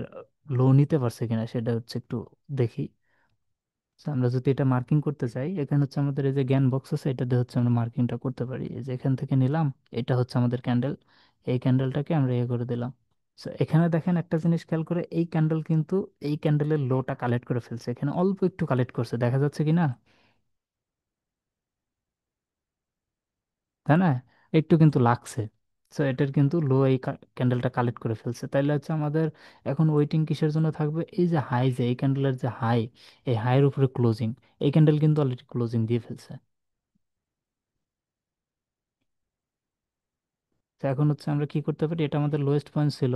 লো নিতে পারছে কিনা সেটা হচ্ছে একটু দেখি। So, আমরা যদি এটা মার্কিং করতে চাই, এখানে হচ্ছে আমাদের এই যে জ্ঞান বক্স আছে, এটা দিয়ে হচ্ছে আমরা মার্কিংটা করতে পারি। এই যে এখান থেকে নিলাম, এটা হচ্ছে আমাদের ক্যান্ডেল, এই ক্যান্ডেলটাকে আমরা ইয়ে করে দিলাম। সো এখানে দেখেন একটা জিনিস খেয়াল করে, এই ক্যান্ডেল কিন্তু এই ক্যান্ডেলের লোটা কালেক্ট করে ফেলছে, এখানে অল্প একটু কালেক্ট করছে, দেখা যাচ্ছে কি না? তাই না? একটু কিন্তু লাগছে। সো এটার কিন্তু লো এই ক্যান্ডেলটা কালেক্ট করে ফেলছে, তাইলে হচ্ছে আমাদের এখন ওয়েটিং কিসের জন্য থাকবে? এই যে হাই, যে এই ক্যান্ডেলের যে হাই, এই হাইয়ের উপরে ক্লোজিং, এই ক্যান্ডেল কিন্তু অলরেডি ক্লোজিং দিয়ে ফেলছে। তো এখন হচ্ছে আমরা কি করতে পারি, এটা আমাদের লোয়েস্ট পয়েন্ট ছিল,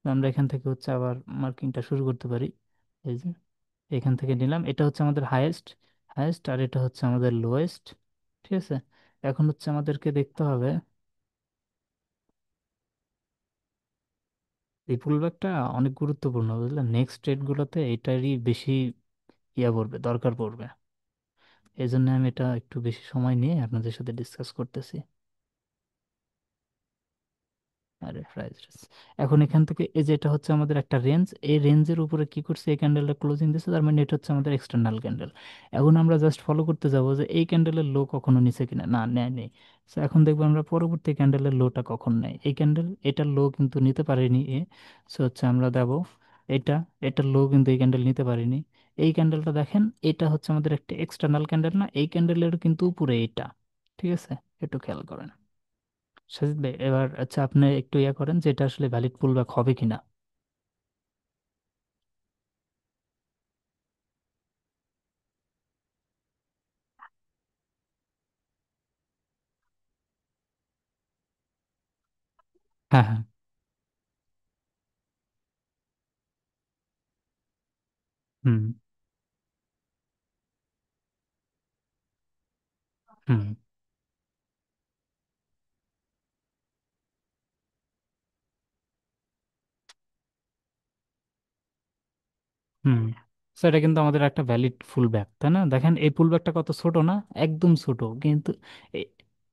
তো আমরা এখান থেকে হচ্ছে আবার মার্কিংটা শুরু করতে পারি। এই যে এখান থেকে নিলাম, এটা হচ্ছে আমাদের হাইয়েস্ট, হাইয়েস্ট, আর এটা হচ্ছে আমাদের লোয়েস্ট। ঠিক আছে, এখন হচ্ছে আমাদেরকে দেখতে হবে এই পুলব্যাকটা অনেক গুরুত্বপূর্ণ, বুঝলেন? নেক্সট ডেটগুলোতে এটারই বেশি ইয়া পড়বে, দরকার পড়বে। এই জন্য আমি এটা একটু বেশি সময় নিয়ে আপনাদের সাথে ডিসকাস করতেছি। আরে প্রাইস রেঞ্জ, এখন এখান থেকে এই যে এটা হচ্ছে আমাদের একটা রেঞ্জ, এই রেঞ্জের উপরে কি করছে, এই ক্যান্ডেলটা ক্লোজিং দিচ্ছে, তার মানে এটা হচ্ছে আমাদের এক্সটার্নাল ক্যান্ডেল। এখন আমরা জাস্ট ফলো করতে যাব যে এই ক্যান্ডেলের লো কখনো নিচে কিনা, না নেয় নেই। তো এখন দেখবো আমরা পরবর্তী ক্যান্ডেলের লোটা কখন নেয়, এই ক্যান্ডেল এটার লো কিন্তু নিতে পারেনি এ। সো হচ্ছে আমরা দেব এটা, এটার লো কিন্তু এই ক্যান্ডেল নিতে পারিনি। এই ক্যান্ডেলটা দেখেন, এটা হচ্ছে আমাদের একটা এক্সটার্নাল ক্যান্ডেল না, এই ক্যান্ডেলের কিন্তু উপরে এটা। ঠিক আছে, একটু খেয়াল করেন। সাজিদ ভাই, এবার আচ্ছা আপনি একটু ইয়া করেন যে এটা আসলে ভ্যালিড পুলব্যাক হবে কিনা। হ্যাঁ হ্যাঁ। হুম হুম হুম। তো এটা কিন্তু আমাদের একটা ভ্যালিড ফুল ব্যাক, তাই না? দেখেন এই ফুল ব্যাকটা কত ছোট না, একদম ছোট কিন্তু এ-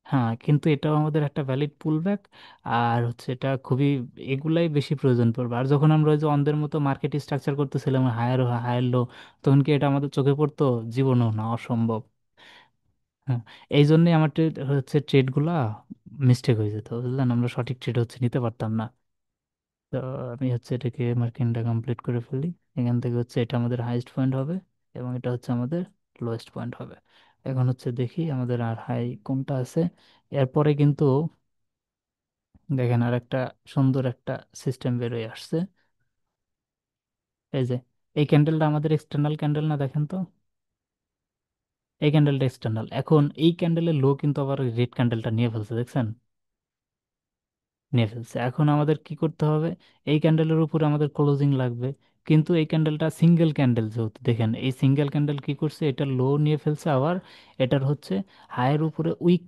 হ্যাঁ, কিন্তু এটাও আমাদের একটা ভ্যালিড পুল ব্যাক। আর হচ্ছে এটা খুবই, এগুলাই বেশি প্রয়োজন পড়বে। আর যখন আমরা ওই যে অন্ধের মতো মার্কেট স্ট্রাকচার করতেছিলাম, হায়ার হায়ার লো, তখন কি এটা আমাদের চোখে পড়তো? জীবনও না, অসম্ভব। হ্যাঁ, এই জন্যই আমার হচ্ছে ট্রেডগুলা মিস্টেক হয়ে যেত, বুঝলেন? আমরা সঠিক ট্রেড হচ্ছে নিতে পারতাম না। তো আমি হচ্ছে এটাকে মার্কিংটা কমপ্লিট করে ফেলি। এখান থেকে হচ্ছে এটা আমাদের হাইস্ট পয়েন্ট হবে, এবং এটা হচ্ছে আমাদের লোয়েস্ট পয়েন্ট হবে। এখন হচ্ছে দেখি আমাদের আর হাই কোনটা আছে। এরপরে কিন্তু দেখেন আর একটা সুন্দর একটা সিস্টেম বেরোয় আসছে। এই যে এই ক্যান্ডেলটা আমাদের এক্সটার্নাল ক্যান্ডেল না, দেখেন তো, এই ক্যান্ডেলটা এক্সটার্নাল। এখন এই ক্যান্ডেলের লো কিন্তু আবার রেড ক্যান্ডেলটা নিয়ে ফেলছে, দেখছেন? নিয়ে ফেলছে। এখন আমাদের কি করতে হবে, এই ক্যান্ডেলের উপরে আমাদের ক্লোজিং লাগবে। কিন্তু এই ক্যান্ডেলটা সিঙ্গেল ক্যান্ডেল, যেহেতু দেখেন এই সিঙ্গেল ক্যান্ডেল কি করছে, এটা লো নিয়ে ফেলছে, আবার এটার হচ্ছে হায়ের উপরে উইক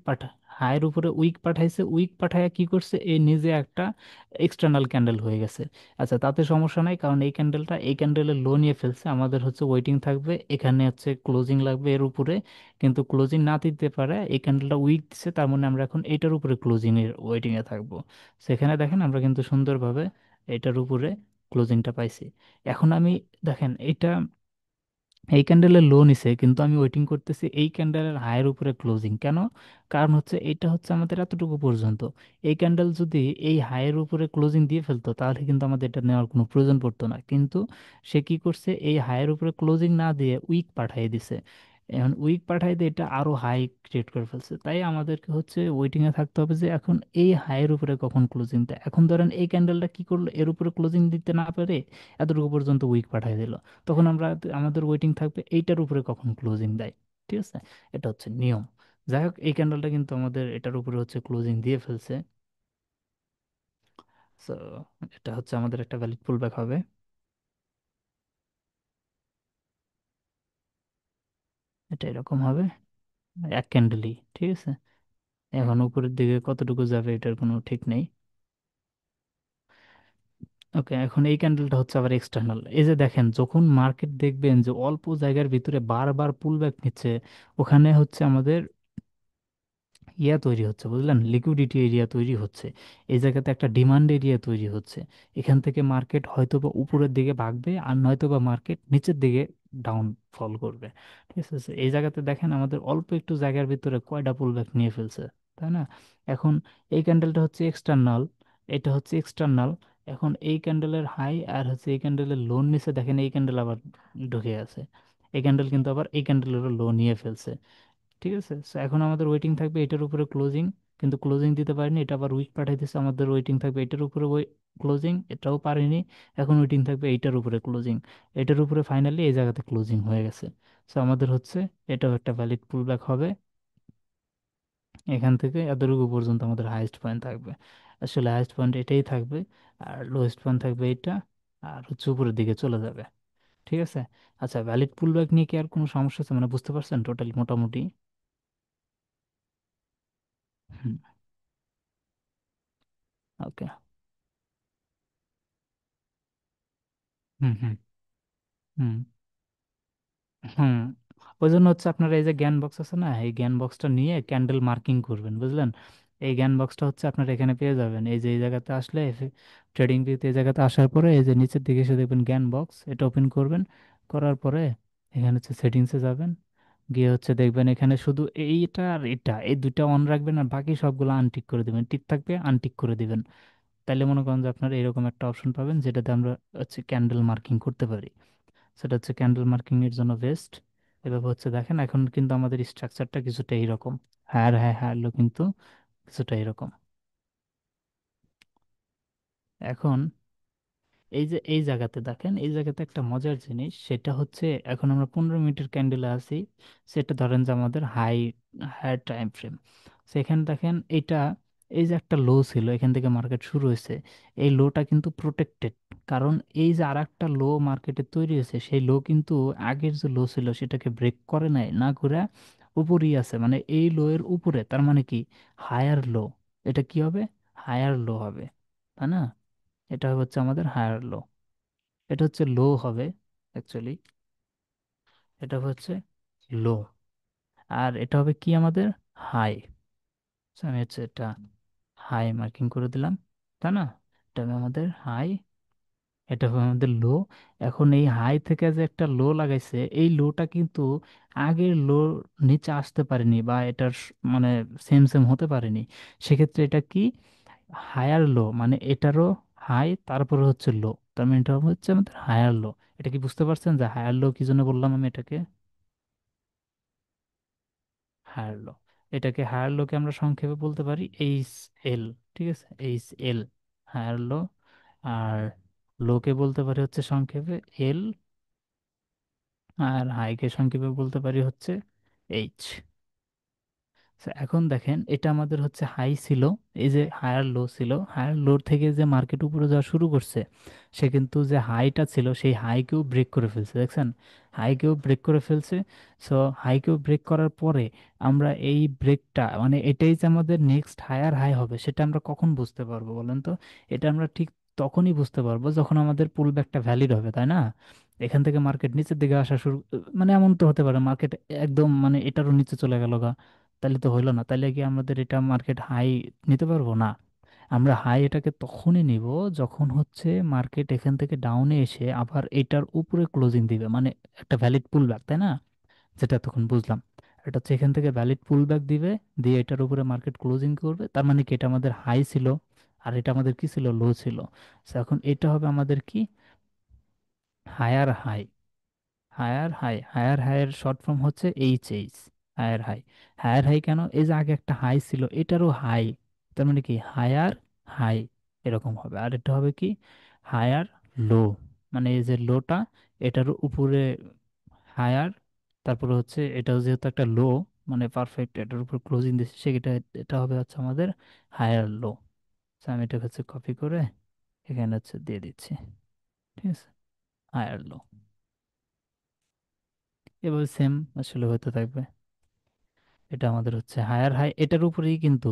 হায়ের উপরে উইক পাঠাইছে, উইক পাঠায় কি করছে, এই নিজে একটা এক্সটার্নাল ক্যান্ডেল হয়ে গেছে। আচ্ছা, তাতে সমস্যা নাই, কারণ এই ক্যান্ডেলটা এই ক্যান্ডেলের লো নিয়ে ফেলছে, আমাদের হচ্ছে ওয়েটিং থাকবে, এখানে হচ্ছে ক্লোজিং লাগবে এর উপরে। কিন্তু ক্লোজিং না দিতে পারে, এই ক্যান্ডেলটা উইক দিচ্ছে, তার মানে আমরা এখন এটার উপরে ক্লোজিং এর ওয়েটিং এ থাকবো। সেখানে দেখেন আমরা কিন্তু সুন্দরভাবে এটার উপরে ক্লোজিংটা পাইছি। এখন আমি, দেখেন এটা এই ক্যান্ডেলের লো নিছে, কিন্তু আমি ওয়েটিং করতেছি এই ক্যান্ডেলের হায়ের উপরে ক্লোজিং। কেন? কারণ হচ্ছে এটা হচ্ছে আমাদের এতটুকু পর্যন্ত, এই ক্যান্ডেল যদি এই হায়ের উপরে ক্লোজিং দিয়ে ফেলতো, তাহলে কিন্তু আমাদের এটা নেওয়ার কোনো প্রয়োজন পড়তো না। কিন্তু সে কি করছে, এই হায়ের উপরে ক্লোজিং না দিয়ে উইক পাঠিয়ে দিছে। এখন উইক পাঠাই দিয়ে এটা আরো হাই ক্রিয়েট করে ফেলছে, তাই আমাদেরকে হচ্ছে ওয়েটিং এ থাকতে হবে যে এখন এই হাইয়ের উপরে কখন ক্লোজিং দেয়। এখন ধরেন এই ক্যান্ডেলটা কি করলো, এর উপরে ক্লোজিং দিতে না পেরে এতটুকু পর্যন্ত উইক পাঠাই দিল, তখন আমরা আমাদের ওয়েটিং থাকবে এইটার উপরে কখন ক্লোজিং দেয়। ঠিক আছে, এটা হচ্ছে নিয়ম। যাই হোক, এই ক্যান্ডেলটা কিন্তু আমাদের এটার উপরে হচ্ছে ক্লোজিং দিয়ে ফেলছে। সো এটা হচ্ছে আমাদের একটা ভ্যালিড পুলব্যাক হবে। এটা এরকম হবে, এক ক্যান্ডেলই, ঠিক আছে। এখন উপরের দিকে কতটুকু যাবে এটার কোনো ঠিক নেই। ওকে, এখন এই ক্যান্ডেলটা হচ্ছে আবার এক্সটার্নাল। এই যে দেখেন, যখন মার্কেট দেখবেন যে অল্প জায়গার ভিতরে বারবার পুল ব্যাক নিচ্ছে, ওখানে হচ্ছে আমাদের ইয়া তৈরি হচ্ছে, বুঝলেন, লিকুইডিটি এরিয়া তৈরি হচ্ছে। এই জায়গাতে একটা ডিমান্ড এরিয়া তৈরি হচ্ছে। এখান থেকে মার্কেট হয়তোবা উপরের দিকে ভাগবে, আর নয়তোবা মার্কেট নিচের দিকে ডাউন ফল করবে। ঠিক আছে, so এই জায়গাতে দেখেন আমাদের অল্প একটু জায়গার ভিতরে কয়টা পুল ব্যাক নিয়ে ফেলছে, তাই না? এখন এই ক্যান্ডেলটা হচ্ছে এক্সটার্নাল, এটা হচ্ছে এক্সটার্নাল। এখন এই ক্যান্ডেলের হাই আর হচ্ছে এই ক্যান্ডেলের লো নিচে দেখেন, এই ক্যান্ডেল আবার ঢুকে আছে। এই ক্যান্ডেল কিন্তু আবার এই ক্যান্ডেলেরও লো নিয়ে ফেলছে। ঠিক আছে, সো এখন আমাদের ওয়েটিং থাকবে এটার উপরে ক্লোজিং, কিন্তু ক্লোজিং দিতে পারিনি, এটা আবার উইক পাঠাই দিচ্ছে। আমাদের ওয়েটিং থাকবে এটার উপরে ক্লোজিং, এটাও পারিনি। এখন ওয়েটিং থাকবে এইটার উপরে ক্লোজিং, এটার উপরে ফাইনালি এই জায়গাতে ক্লোজিং হয়ে গেছে। সো আমাদের হচ্ছে এটাও একটা ভ্যালিড পুলব্যাক হবে। এখান থেকে এতটুকু পর্যন্ত আমাদের হাইয়েস্ট পয়েন্ট থাকবে। আসলে হাইয়েস্ট পয়েন্ট এটাই থাকবে, আর লোয়েস্ট পয়েন্ট থাকবে এটা, আর হচ্ছে উপরের দিকে চলে যাবে। ঠিক আছে। আচ্ছা, ভ্যালিড পুলব্যাক নিয়ে কি আর কোনো সমস্যা আছে, মানে বুঝতে পারছেন টোটালি মোটামুটি? হুম। ওকে। হুম হুম হুম হুম। ওই জন্য হচ্ছে আপনার এই যে জ্ঞান বক্স আছে না, এই জ্ঞান বক্সটা নিয়ে ক্যান্ডেল মার্কিং করবেন, বুঝলেন। এই জ্ঞান বক্সটা হচ্ছে আপনার এখানে পেয়ে যাবেন, এই যে এই জায়গাতে আসলে ট্রেডিং ভিউতে এই জায়গাতে আসার পরে এই যে নিচের দিকে এসে দেখবেন জ্ঞান বক্স, এটা ওপেন করবেন। করার পরে এখানে হচ্ছে সেটিংসে যাবেন, গিয়ে হচ্ছে দেখবেন এখানে শুধু এইটা আর এটা, এই দুইটা অন রাখবেন, আর বাকি সবগুলো আনটিক করে দিবেন, টিক থাকবে আনটিক করে দিবেন। তাইলে মনে করেন যে আপনার এরকম একটা অপশন পাবেন যেটাতে আমরা হচ্ছে ক্যান্ডেল মার্কিং করতে পারি। সেটা হচ্ছে ক্যান্ডেল মার্কিং এর জন্য বেস্ট। এভাবে হচ্ছে দেখেন, এখন কিন্তু আমাদের স্ট্রাকচারটা কিছুটা এইরকম, হায়ার হাই হায়ার লো কিন্তু কিছুটা এরকম। এখন এই যে এই জায়গাতে দেখেন, এই জায়গাতে একটা মজার জিনিস, সেটা হচ্ছে এখন আমরা 15 মিনিটের ক্যান্ডেলে আছি। সেটা ধরেন যে আমাদের হায়ার টাইম ফ্রেম। সেখানে দেখেন এটা, এই যে একটা লো ছিল, এখান থেকে মার্কেট শুরু হয়েছে, এই লোটা কিন্তু প্রোটেক্টেড। কারণ এই যে আর একটা লো মার্কেটে তৈরি হয়েছে, সেই লো কিন্তু আগের যে লো ছিল সেটাকে ব্রেক করে নাই, না করে উপরেই আছে, মানে এই লো এর উপরে, তার মানে কি হায়ার লো। এটা কি হবে? হায়ার লো হবে, তাই না? এটা হচ্ছে আমাদের হায়ার লো, এটা হচ্ছে লো হবে অ্যাকচুয়ালি, এটা হচ্ছে লো। আর এটা হবে কি আমাদের হাই। আমি হচ্ছে এটা হাই মার্কিং করে দিলাম, তাই না? এটা হবে আমাদের হাই, এটা হবে আমাদের লো। এখন এই হাই থেকে যে একটা লো লাগাইছে, এই লোটা কিন্তু আগের লো নিচে আসতে পারেনি, বা এটার মানে সেম সেম হতে পারেনি। সেক্ষেত্রে এটা কি, হায়ার লো, মানে এটারও হাই তারপরে হচ্ছে লো, তার মানে এটা হচ্ছে আমাদের হায়ার লো। এটা কি বুঝতে পারছেন যে হায়ার লো কি জন্য বললাম আমি এটাকে হায়ার লো? এটাকে হায়ার লোকে আমরা সংক্ষেপে বলতে পারি এইচ এল। ঠিক আছে, এইচ এল, হায়ার লো। আর লোকে বলতে পারি হচ্ছে সংক্ষেপে এল, আর হাইকে সংক্ষেপে বলতে পারি হচ্ছে এইচ। So, এখন দেখেন এটা আমাদের হচ্ছে হাই ছিল, এই যে হায়ার লো ছিল, হায়ার লো থেকে যে মার্কেট উপরে যাওয়া শুরু করছে, সে কিন্তু যে হাইটা ছিল সেই হাইকেও ব্রেক করে ফেলছে, দেখছেন, হাইকেও ব্রেক করে ফেলছে। সো হাইকেও ব্রেক করার পরে আমরা এই ব্রেকটা, মানে এটাই যে আমাদের নেক্সট হায়ার হাই হবে, সেটা আমরা কখন বুঝতে পারবো বলেন তো? এটা আমরা ঠিক তখনই বুঝতে পারবো যখন আমাদের পুল ব্যাকটা ভ্যালিড হবে, তাই না? এখান থেকে মার্কেট নিচের দিকে আসা শুরু, মানে এমন তো হতে পারে মার্কেট একদম মানে এটারও নিচে চলে গেল, তাহলে তো হইলো না, তাহলে কি আমাদের এটা মার্কেট হাই নিতে পারবো না? আমরা হাই এটাকে তখনই নিব যখন হচ্ছে মার্কেট এখান থেকে ডাউনে এসে আবার এটার উপরে ক্লোজিং দিবে, মানে একটা ভ্যালিড পুল ব্যাক, তাই না? যেটা তখন বুঝলাম, এটা হচ্ছে এখান থেকে ভ্যালিড পুল ব্যাক দিবে, দিয়ে এটার উপরে মার্কেট ক্লোজিং করবে, তার মানে কি এটা আমাদের হাই ছিল, আর এটা আমাদের কি ছিল, লো ছিল। So এখন এটা হবে আমাদের কি, higher high, higher high, higher হাইয়ের শর্ট ফর্ম হচ্ছে H. Higher high, higher high কেন, এই যে আগে একটা হাই ছিল এটারও হাই, তার মানে কি হায়ার হাই এরকম হবে। আর এটা হবে কি হায়ার লো, মানে এই যে লোটা এটার উপরে হায়ার, তারপরে হচ্ছে এটাও যেহেতু একটা লো, মানে পারফেক্ট এটার উপর ক্লোজিং দিচ্ছে সেটা, এটা হবে হচ্ছে আমাদের হায়ার লো। আমি এটা হচ্ছে কপি করে এখানে হচ্ছে দিয়ে দিচ্ছি, ঠিক আছে, হায়ার লো। এভাবে সেম আসলে হতে থাকবে। এটা আমাদের হচ্ছে হায়ার হাই এটার উপরেই কিন্তু,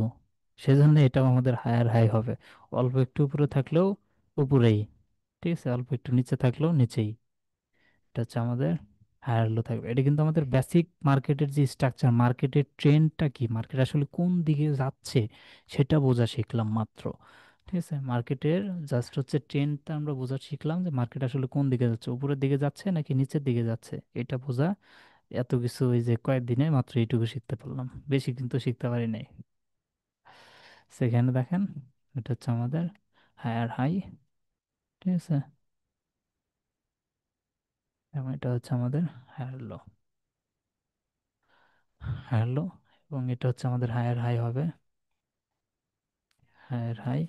সেজন্য এটাও আমাদের হায়ার হাই হবে। অল্প একটু উপরে থাকলেও উপরেই, ঠিক আছে, অল্প একটু নিচে থাকলেও নিচেই। এটা হচ্ছে আমাদের হায়ার লো থাকবে। এটা কিন্তু আমাদের বেসিক মার্কেটের যে স্ট্রাকচার, মার্কেটের ট্রেন্ডটা কি, মার্কেট আসলে কোন দিকে যাচ্ছে সেটা বোঝা শিখলাম মাত্র। ঠিক আছে, মার্কেটের জাস্ট হচ্ছে ট্রেন্ডটা আমরা বোঝা শিখলাম, যে মার্কেট আসলে কোন দিকে যাচ্ছে, উপরের দিকে যাচ্ছে নাকি নিচের দিকে যাচ্ছে, এটা বোঝা। এত কিছু ওই যে কয়েকদিনে মাত্র এইটুকু শিখতে পারলাম, বেশি কিন্তু শিখতে পারি নাই। সেখানে দেখেন এটা হচ্ছে আমাদের হায়ার হাই, ঠিক আছে, এবং এটা হচ্ছে আমাদের হায়ার লো, হায়ার লো, এবং এটা হচ্ছে আমাদের হায়ার হাই হবে, হায়ার হাই,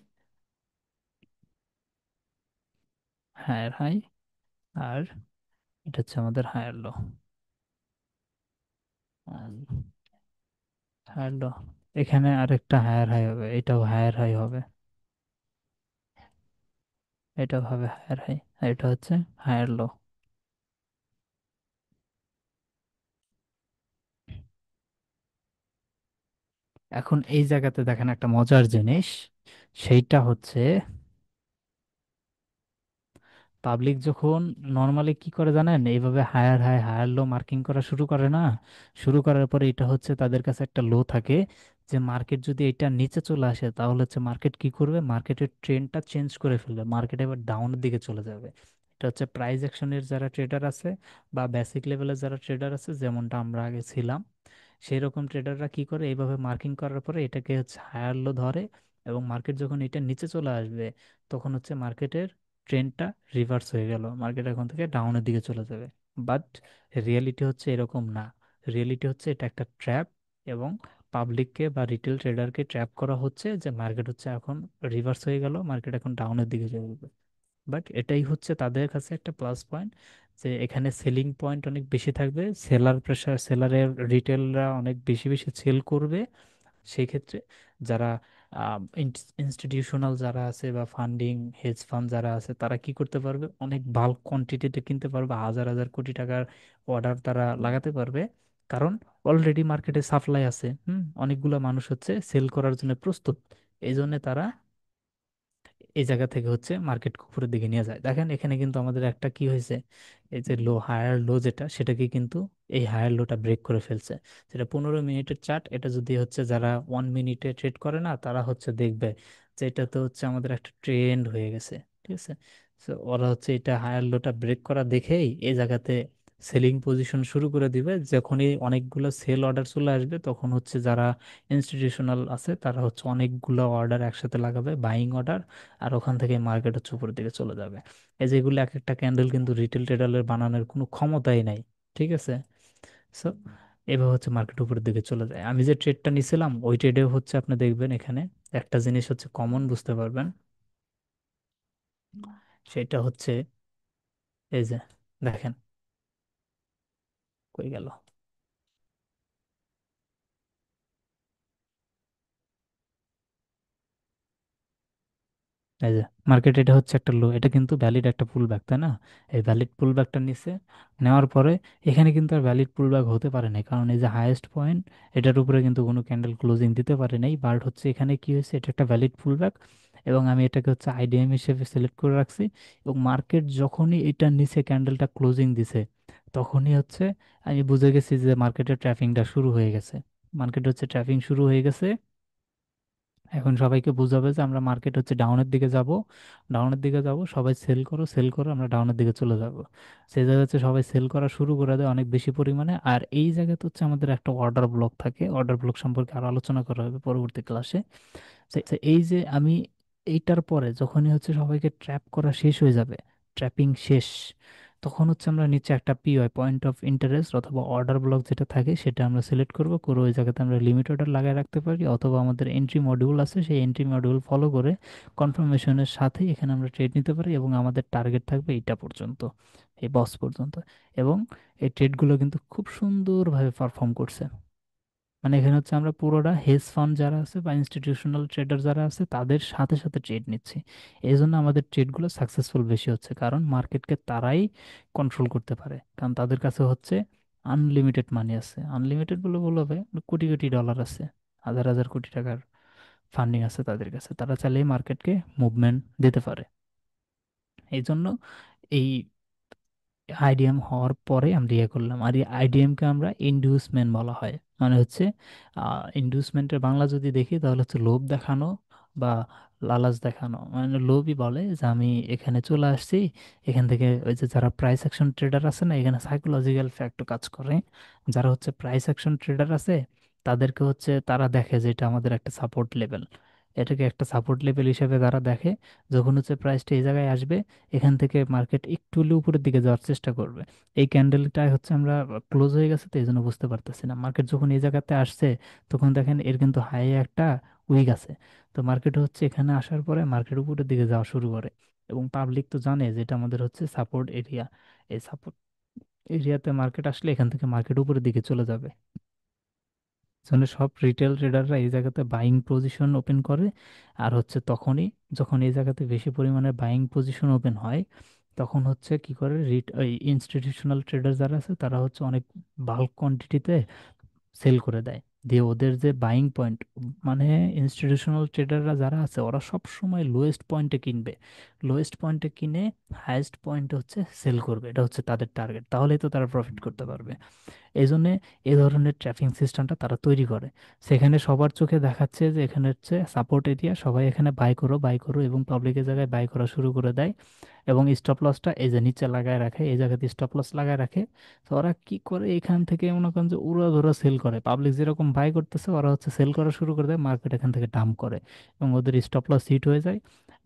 হায়ার হাই, আর এটা হচ্ছে আমাদের হায়ার লো, হায়ার লো। এখানে আরেকটা হায়ার হাই হবে, এটাও হায়ার হাই হবে, এটাও হবে হায়ার হাই, আর এটা হচ্ছে হায়ার লো। এখন এই জায়গাতে দেখেন একটা মজার জিনিস, সেইটা হচ্ছে পাবলিক যখন নর্মালি কি করে জানেন, এইভাবে higher high higher low marking করা শুরু করে না, শুরু করার পরে এটা হচ্ছে তাদের কাছে একটা লো থাকে, যে মার্কেট যদি এটা নিচে চলে আসে তাহলে হচ্ছে মার্কেট কি করবে, মার্কেটের ট্রেন্ডটা চেঞ্জ করে ফেলবে, মার্কেট এবার ডাউনের দিকে চলে যাবে। এটা হচ্ছে প্রাইস অ্যাকশনের যারা ট্রেডার আছে বা বেসিক লেভেলের যারা ট্রেডার আছে, যেমনটা আমরা আগে ছিলাম, সেই রকম ট্রেডাররা কি করে, এইভাবে মার্কিং করার পরে এটাকে হচ্ছে হায়ার লো ধরে, এবং মার্কেট যখন এটা নিচে চলে আসবে তখন হচ্ছে মার্কেটের ট্রেন্ডটা রিভার্স হয়ে গেল, মার্কেট এখন থেকে ডাউনের দিকে চলে যাবে। বাট রিয়েলিটি হচ্ছে এরকম না, রিয়েলিটি হচ্ছে এটা একটা ট্র্যাপ, এবং পাবলিককে বা রিটেল ট্রেডারকে ট্র্যাপ করা হচ্ছে, যে মার্কেট হচ্ছে এখন রিভার্স হয়ে গেল, মার্কেট এখন ডাউনের দিকে চলে যাবে। বাট এটাই হচ্ছে তাদের কাছে একটা প্লাস পয়েন্ট, যে এখানে সেলিং পয়েন্ট অনেক বেশি থাকবে, সেলার প্রেসার, সেলারের রিটেলরা অনেক বেশি বেশি সেল করবে। সেই ক্ষেত্রে যারা ইনস্টিটিউশনাল যারা আছে বা ফান্ডিং হেজ ফান্ড যারা আছে তারা কি করতে পারবে, অনেক বাল্ক কোয়ান্টিটিতে কিনতে পারবে, হাজার হাজার কোটি টাকার অর্ডার তারা লাগাতে পারবে, কারণ অলরেডি মার্কেটে সাপ্লাই আছে, অনেকগুলো মানুষ হচ্ছে সেল করার জন্য প্রস্তুত। এই জন্য তারা এই জায়গা থেকে হচ্ছে মার্কেট উপরের দিকে নিয়ে যায়। দেখেন এখানে কিন্তু আমাদের একটা কি হয়েছে, এই যে লো, হায়ার লো যেটা, সেটাকে কিন্তু এই হায়ার লোটা ব্রেক করে ফেলছে। সেটা 15 মিনিটের চার্ট, এটা যদি হচ্ছে যারা 1 মিনিটে ট্রেড করে না তারা হচ্ছে দেখবে যে এটা তো হচ্ছে আমাদের একটা ট্রেন্ড হয়ে গেছে, ঠিক আছে। তো ওরা হচ্ছে এটা হায়ার লোটা ব্রেক করা দেখেই এই জায়গাতে সেলিং পজিশন শুরু করে দিবে, যখনই অনেকগুলো সেল অর্ডার চলে আসবে তখন হচ্ছে যারা ইনস্টিটিউশনাল আছে তারা হচ্ছে অনেকগুলো অর্ডার একসাথে লাগাবে, বাইং অর্ডার, আর ওখান থেকে মার্কেট হচ্ছে উপরের দিকে চলে যাবে। এই যে এগুলো এক একটা ক্যান্ডেল কিন্তু রিটেল ট্রেডারের বানানোর কোনো ক্ষমতাই নাই, ঠিক আছে। সো এভাবে হচ্ছে মার্কেট উপরের দিকে চলে যায়। আমি যে ট্রেডটা নিছিলাম ওই ট্রেডেও হচ্ছে আপনি দেখবেন এখানে একটা জিনিস হচ্ছে কমন বুঝতে পারবেন, সেটা হচ্ছে এই যে দেখেন, কই গেল, এই যে মার্কেট, এটা হচ্ছে একটা লো, এটা কিন্তু ভ্যালিড একটা পুল ব্যাক, তাই না? এই ভ্যালিড পুল ব্যাকটা নিচে নেওয়ার পরে এখানে কিন্তু আর ভ্যালিড পুল ব্যাক হতে পারে নাই, কারণ এই যে হাইয়েস্ট পয়েন্ট এটার উপরে কিন্তু কোনো ক্যান্ডেল ক্লোজিং দিতে পারে নাই। বাট হচ্ছে এখানে কি হয়েছে, এটা একটা ভ্যালিড পুল ব্যাক, এবং আমি এটাকে হচ্ছে আইডিএম হিসেবে সিলেক্ট করে রাখছি। এবং মার্কেট যখনই এটা নিচে ক্যান্ডেলটা ক্লোজিং দিছে তখনই হচ্ছে আমি বুঝে গেছি যে মার্কেটের ট্র্যাপিংটা শুরু হয়ে গেছে, মার্কেট হচ্ছে ট্র্যাপিং শুরু হয়ে গেছে। এখন সবাইকে বুঝাবে যে আমরা মার্কেট হচ্ছে ডাউনের দিকে যাব, ডাউনের দিকে যাব, সবাই সেল করো সেল করো, আমরা ডাউনের দিকে চলে যাব। সেই জায়গা হচ্ছে সবাই সেল করা শুরু করে দেয় অনেক বেশি পরিমাণে। আর এই জায়গাতে হচ্ছে আমাদের একটা অর্ডার ব্লক থাকে, অর্ডার ব্লক সম্পর্কে আরো আলোচনা করা হবে পরবর্তী ক্লাসে। এই যে আমি এইটার পরে যখনই হচ্ছে সবাইকে ট্র্যাপ করা শেষ হয়ে যাবে, ট্র্যাপিং শেষ, তখন হচ্ছে আমরা নিচে একটা পিওয়াই, পয়েন্ট অফ ইন্টারেস্ট অথবা অর্ডার ব্লক যেটা থাকে সেটা আমরা সিলেক্ট করব, করে ওই জায়গাতে আমরা লিমিট অর্ডার লাগায় রাখতে পারি, অথবা আমাদের এন্ট্রি মডিউল আছে সেই এন্ট্রি মডিউল ফলো করে কনফার্মেশনের সাথে এখানে আমরা ট্রেড নিতে পারি, এবং আমাদের টার্গেট থাকবে এইটা পর্যন্ত, এই বস পর্যন্ত। এবং এই ট্রেডগুলো কিন্তু খুব সুন্দরভাবে পারফর্ম করছে। মানে এখানে হচ্ছে আমরা পুরোটা হেজ ফান্ড যারা আছে বা ইনস্টিটিউশনাল ট্রেডার যারা আছে তাদের সাথে সাথে ট্রেড নিচ্ছি। এই জন্য আমাদের ট্রেডগুলো সাকসেসফুল বেশি হচ্ছে, কারণ মার্কেটকে তারাই কন্ট্রোল করতে পারে, কারণ তাদের কাছে হচ্ছে আনলিমিটেড মানি আছে। আনলিমিটেড বলে বলবে, কোটি কোটি ডলার আছে, হাজার হাজার কোটি টাকার ফান্ডিং আছে তাদের কাছে, তারা চাইলেই মার্কেটকে মুভমেন্ট দিতে পারে। এই জন্য এই আইডিএম হওয়ার পরে আমরা ইয়ে করলাম। আর এই আইডিএমকে আমরা ইনডিউসমেন্ট বলা হয়, মানে হচ্ছে ইনডিউসমেন্টের বাংলা যদি দেখি তাহলে হচ্ছে লোভ দেখানো বা লালাচ দেখানো। মানে লোভই বলে যে আমি এখানে চলে আসছি, এখান থেকে ওই যে যারা প্রাইস অ্যাকশন ট্রেডার আছে না, এখানে সাইকোলজিক্যাল ফ্যাক্টর কাজ করে। যারা হচ্ছে প্রাইস অ্যাকশন ট্রেডার আছে তাদেরকে হচ্ছে তারা দেখে যে এটা আমাদের একটা সাপোর্ট লেভেল, এটাকে একটা সাপোর্ট লেভেল হিসেবে তারা দেখে। যখন হচ্ছে প্রাইসটা এই জায়গায় আসবে, এখান থেকে মার্কেট একটু হলেও উপরের দিকে যাওয়ার চেষ্টা করবে। এই ক্যান্ডেলটা হচ্ছে আমরা ক্লোজ হয়ে গেছে তো এই জন্য বুঝতে পারতেছি না, মার্কেট যখন এই জায়গাতে আসছে তখন দেখেন এর কিন্তু হাই একটা উইক আছে। তো মার্কেট হচ্ছে এখানে আসার পরে মার্কেট উপরের দিকে যাওয়া শুরু করে, এবং পাবলিক তো জানে যে এটা আমাদের হচ্ছে সাপোর্ট এরিয়া। এই সাপোর্ট এরিয়াতে মার্কেট আসলে এখান থেকে মার্কেট উপরের দিকে চলে যাবে। জন্য সব রিটেল ট্রেডাররা এই জায়গাতে বাইং পজিশন ওপেন করে। আর হচ্ছে তখনই যখন এই জায়গাতে বেশি পরিমাণে বাইং পজিশন ওপেন হয়, তখন হচ্ছে কি করে ওই ইনস্টিটিউশনাল ট্রেডার যারা আছে তারা হচ্ছে অনেক বাল্ক কোয়ান্টিটিতে সেল করে দেয়। দিয়ে ওদের যে বাইং পয়েন্ট, মানে ইনস্টিটিউশনাল ট্রেডাররা যারা আছে ওরা সব সময় লোয়েস্ট পয়েন্টে কিনবে, লোয়েস্ট পয়েন্টে কিনে হাইয়েস্ট পয়েন্টে হচ্ছে সেল করবে, এটা হচ্ছে তাদের টার্গেট, তাহলেই তো তারা প্রফিট করতে পারবে। এই জন্যে এই ধরনের ট্র্যাকিং সিস্টেমটা তারা তৈরি করে। সেখানে সবার চোখে দেখাচ্ছে যে এখানে হচ্ছে সাপোর্ট এরিয়া, সবাই এখানে বাই করো বাই করো, এবং পাবলিকের জায়গায় বাই করা শুরু করে দেয়। এবং স্টপ লসটা এই যে নিচে লাগায় রাখে, এই জায়গাতে স্টপ লস লাগায় রাখে। তো ওরা কি করে এখান থেকে মনে করেন যে উড়াধুরা সেল করে, পাবলিক যেরকম বাই করতেছে ওরা হচ্ছে সেল করা শুরু করে দেয়, মার্কেট এখান থেকে ডাম্প করে, এবং ওদের স্টপ লস হিট হয়ে যায়।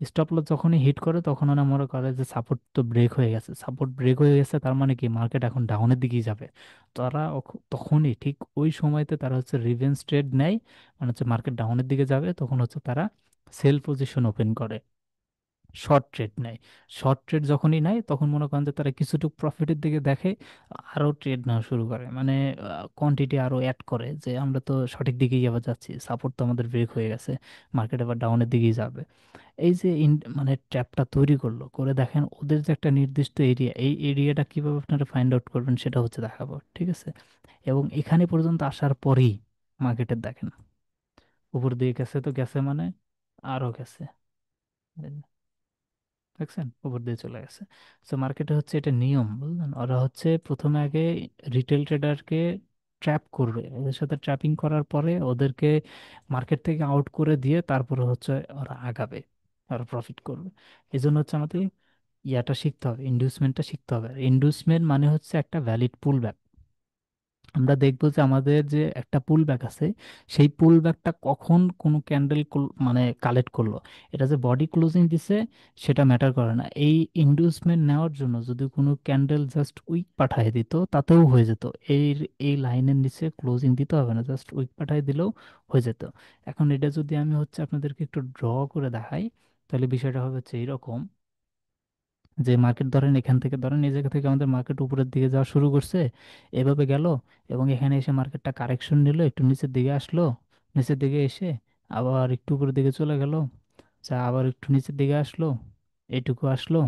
স্টপ লস যখনই হিট করে তখন ওরা মনে করে যে সাপোর্ট তো ব্রেক হয়ে গেছে, সাপোর্ট ব্রেক হয়ে গেছে তার মানে কি মার্কেট এখন ডাউনের দিকেই যাবে। তারা তখনই ঠিক ওই সময়তে তারা হচ্ছে রিভেঞ্জ ট্রেড নেয়, মানে হচ্ছে মার্কেট ডাউনের দিকে যাবে তখন হচ্ছে তারা সেল পজিশন ওপেন করে, শর্ট ট্রেড নেয়। শর্ট ট্রেড যখনই নেয় তখন মনে করেন যে তারা কিছুটুকু প্রফিটের দিকে দেখে, আরও ট্রেড নেওয়া শুরু করে, মানে কোয়ান্টিটি আরও অ্যাড করে যে আমরা তো সঠিক দিকেই আবার যাচ্ছি, সাপোর্ট তো আমাদের ব্রেক হয়ে গেছে, মার্কেট আবার ডাউনের দিকেই যাবে। এই যে মানে ট্র্যাপটা তৈরি করলো, করে দেখেন ওদের যে একটা নির্দিষ্ট এরিয়া, এই এরিয়াটা কিভাবে আপনারা ফাইন্ড আউট করবেন সেটা হচ্ছে দেখাবো, ঠিক আছে? এবং এখানে পর্যন্ত আসার পরেই মার্কেটের দেখেন উপর দিকে গেছে, তো গেছে মানে আরো গেছে, দেখছেন উপর দিয়ে চলে গেছে। তো মার্কেটে হচ্ছে এটা নিয়ম, বুঝলেন? ওরা হচ্ছে প্রথমে আগে রিটেল ট্রেডারকে ট্র্যাপ করবে, ওদের সাথে ট্র্যাপিং করার পরে ওদেরকে মার্কেট থেকে আউট করে দিয়ে তারপরে হচ্ছে ওরা আগাবে, ওরা প্রফিট করবে। এই জন্য হচ্ছে আমাদের ইয়াটা শিখতে হবে, ইন্ডিউসমেন্টটা শিখতে হবে। ইন্ডিউসমেন্ট মানে হচ্ছে একটা ভ্যালিড পুল। আমরা দেখবো যে আমাদের যে একটা পুল ব্যাক আছে, সেই পুল ব্যাকটা কখন কোনো ক্যান্ডেল মানে কালেক্ট করলো, এটা যে বডি ক্লোজিং দিছে সেটা ম্যাটার করে না। এই ইন্ডিউসমেন্ট নেওয়ার জন্য যদি কোনো ক্যান্ডেল জাস্ট উইক পাঠিয়ে দিত তাতেও হয়ে যেত, এই এই লাইনের নিচে ক্লোজিং দিতে হবে না, জাস্ট উইক পাঠিয়ে দিলেও হয়ে যেত। এখন এটা যদি আমি হচ্ছে আপনাদেরকে একটু ড্র করে দেখাই, তাহলে বিষয়টা হবে হচ্ছে এইরকম, যে মার্কেট ধরেন এখান থেকে ধরেন এই জায়গা থেকে আমাদের মার্কেট উপরের দিকে যাওয়া শুরু করছে, এভাবে গেল, এবং এখানে এসে মার্কেটটা কারেকশন নিল, একটু নিচের দিকে আসলো, নিচের দিকে এসে আবার একটু উপরের দিকে চলে গেল, যা আবার একটু নিচের দিকে আসলো, এইটুকু আসলো,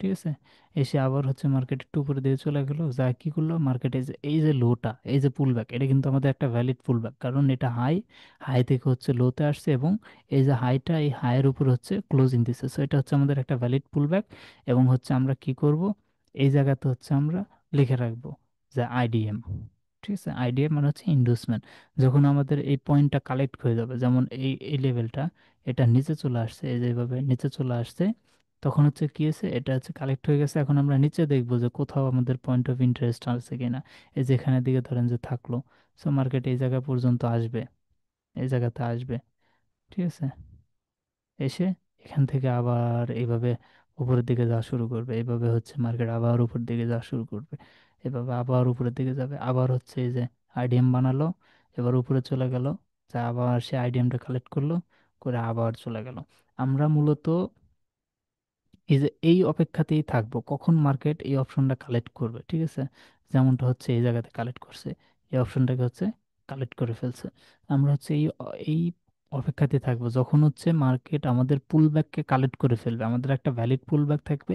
ঠিক আছে? এসে আবার হচ্ছে মার্কেট একটু উপরের দিকে চলে গেল, যা কি করলো মার্কেট, এই যে লোটা, এই যে পুল ব্যাক, এটা কিন্তু আমাদের একটা ভ্যালিড পুল ব্যাক, কারণ এটা হাই, হাই থেকে হচ্ছে লোতে আসছে, এবং এই যে হাইটা, এই হাইয়ের উপর হচ্ছে ক্লোজিং দিচ্ছে, সো এটা হচ্ছে আমাদের একটা ভ্যালিড পুল ব্যাক। এবং হচ্ছে আমরা কি করব, এই জায়গাতে হচ্ছে আমরা লিখে রাখবো যে আইডিএম, ঠিক আছে? আইডিএম মানে হচ্ছে ইন্ডুসমেন্ট। যখন আমাদের এই পয়েন্টটা কালেক্ট হয়ে যাবে, যেমন এই এই লেভেলটা, এটা নিচে চলে আসছে, এই যেভাবে নিচে চলে আসছে, তখন হচ্ছে কি হয়েছে, এটা হচ্ছে কালেক্ট হয়ে গেছে। এখন আমরা নিচে দেখবো যে কোথাও আমাদের পয়েন্ট অফ ইন্টারেস্ট আছে কিনা, এই যে এখানের দিকে ধরেন যে থাকলো, সো মার্কেট এই জায়গা পর্যন্ত আসবে, এই জায়গাতে আসবে, ঠিক আছে? এসে এখান থেকে আবার এইভাবে উপরের দিকে যাওয়া শুরু করবে, এইভাবে হচ্ছে মার্কেট আবার উপর দিকে যাওয়া শুরু করবে, এভাবে আবার উপরের দিকে যাবে, আবার হচ্ছে এই যে আইডিএম বানালো, এবার উপরে চলে গেল, যা আবার সে আইডিএমটা কালেক্ট করলো, করে আবার চলে গেল। আমরা মূলত এই যে এই অপেক্ষাতেই থাকবো কখন মার্কেট এই অপশনটা কালেক্ট করবে, ঠিক আছে। যেমনটা হচ্ছে এই জায়গাতে কালেক্ট করছে, এই অপশনটাকে হচ্ছে কালেক্ট করে ফেলছে। আমরা হচ্ছে এই অপেক্ষাতে থাকবো যখন হচ্ছে মার্কেট আমাদের পুল ব্যাককে কালেক্ট করে ফেলবে, আমাদের একটা ভ্যালিড পুল ব্যাক থাকবে,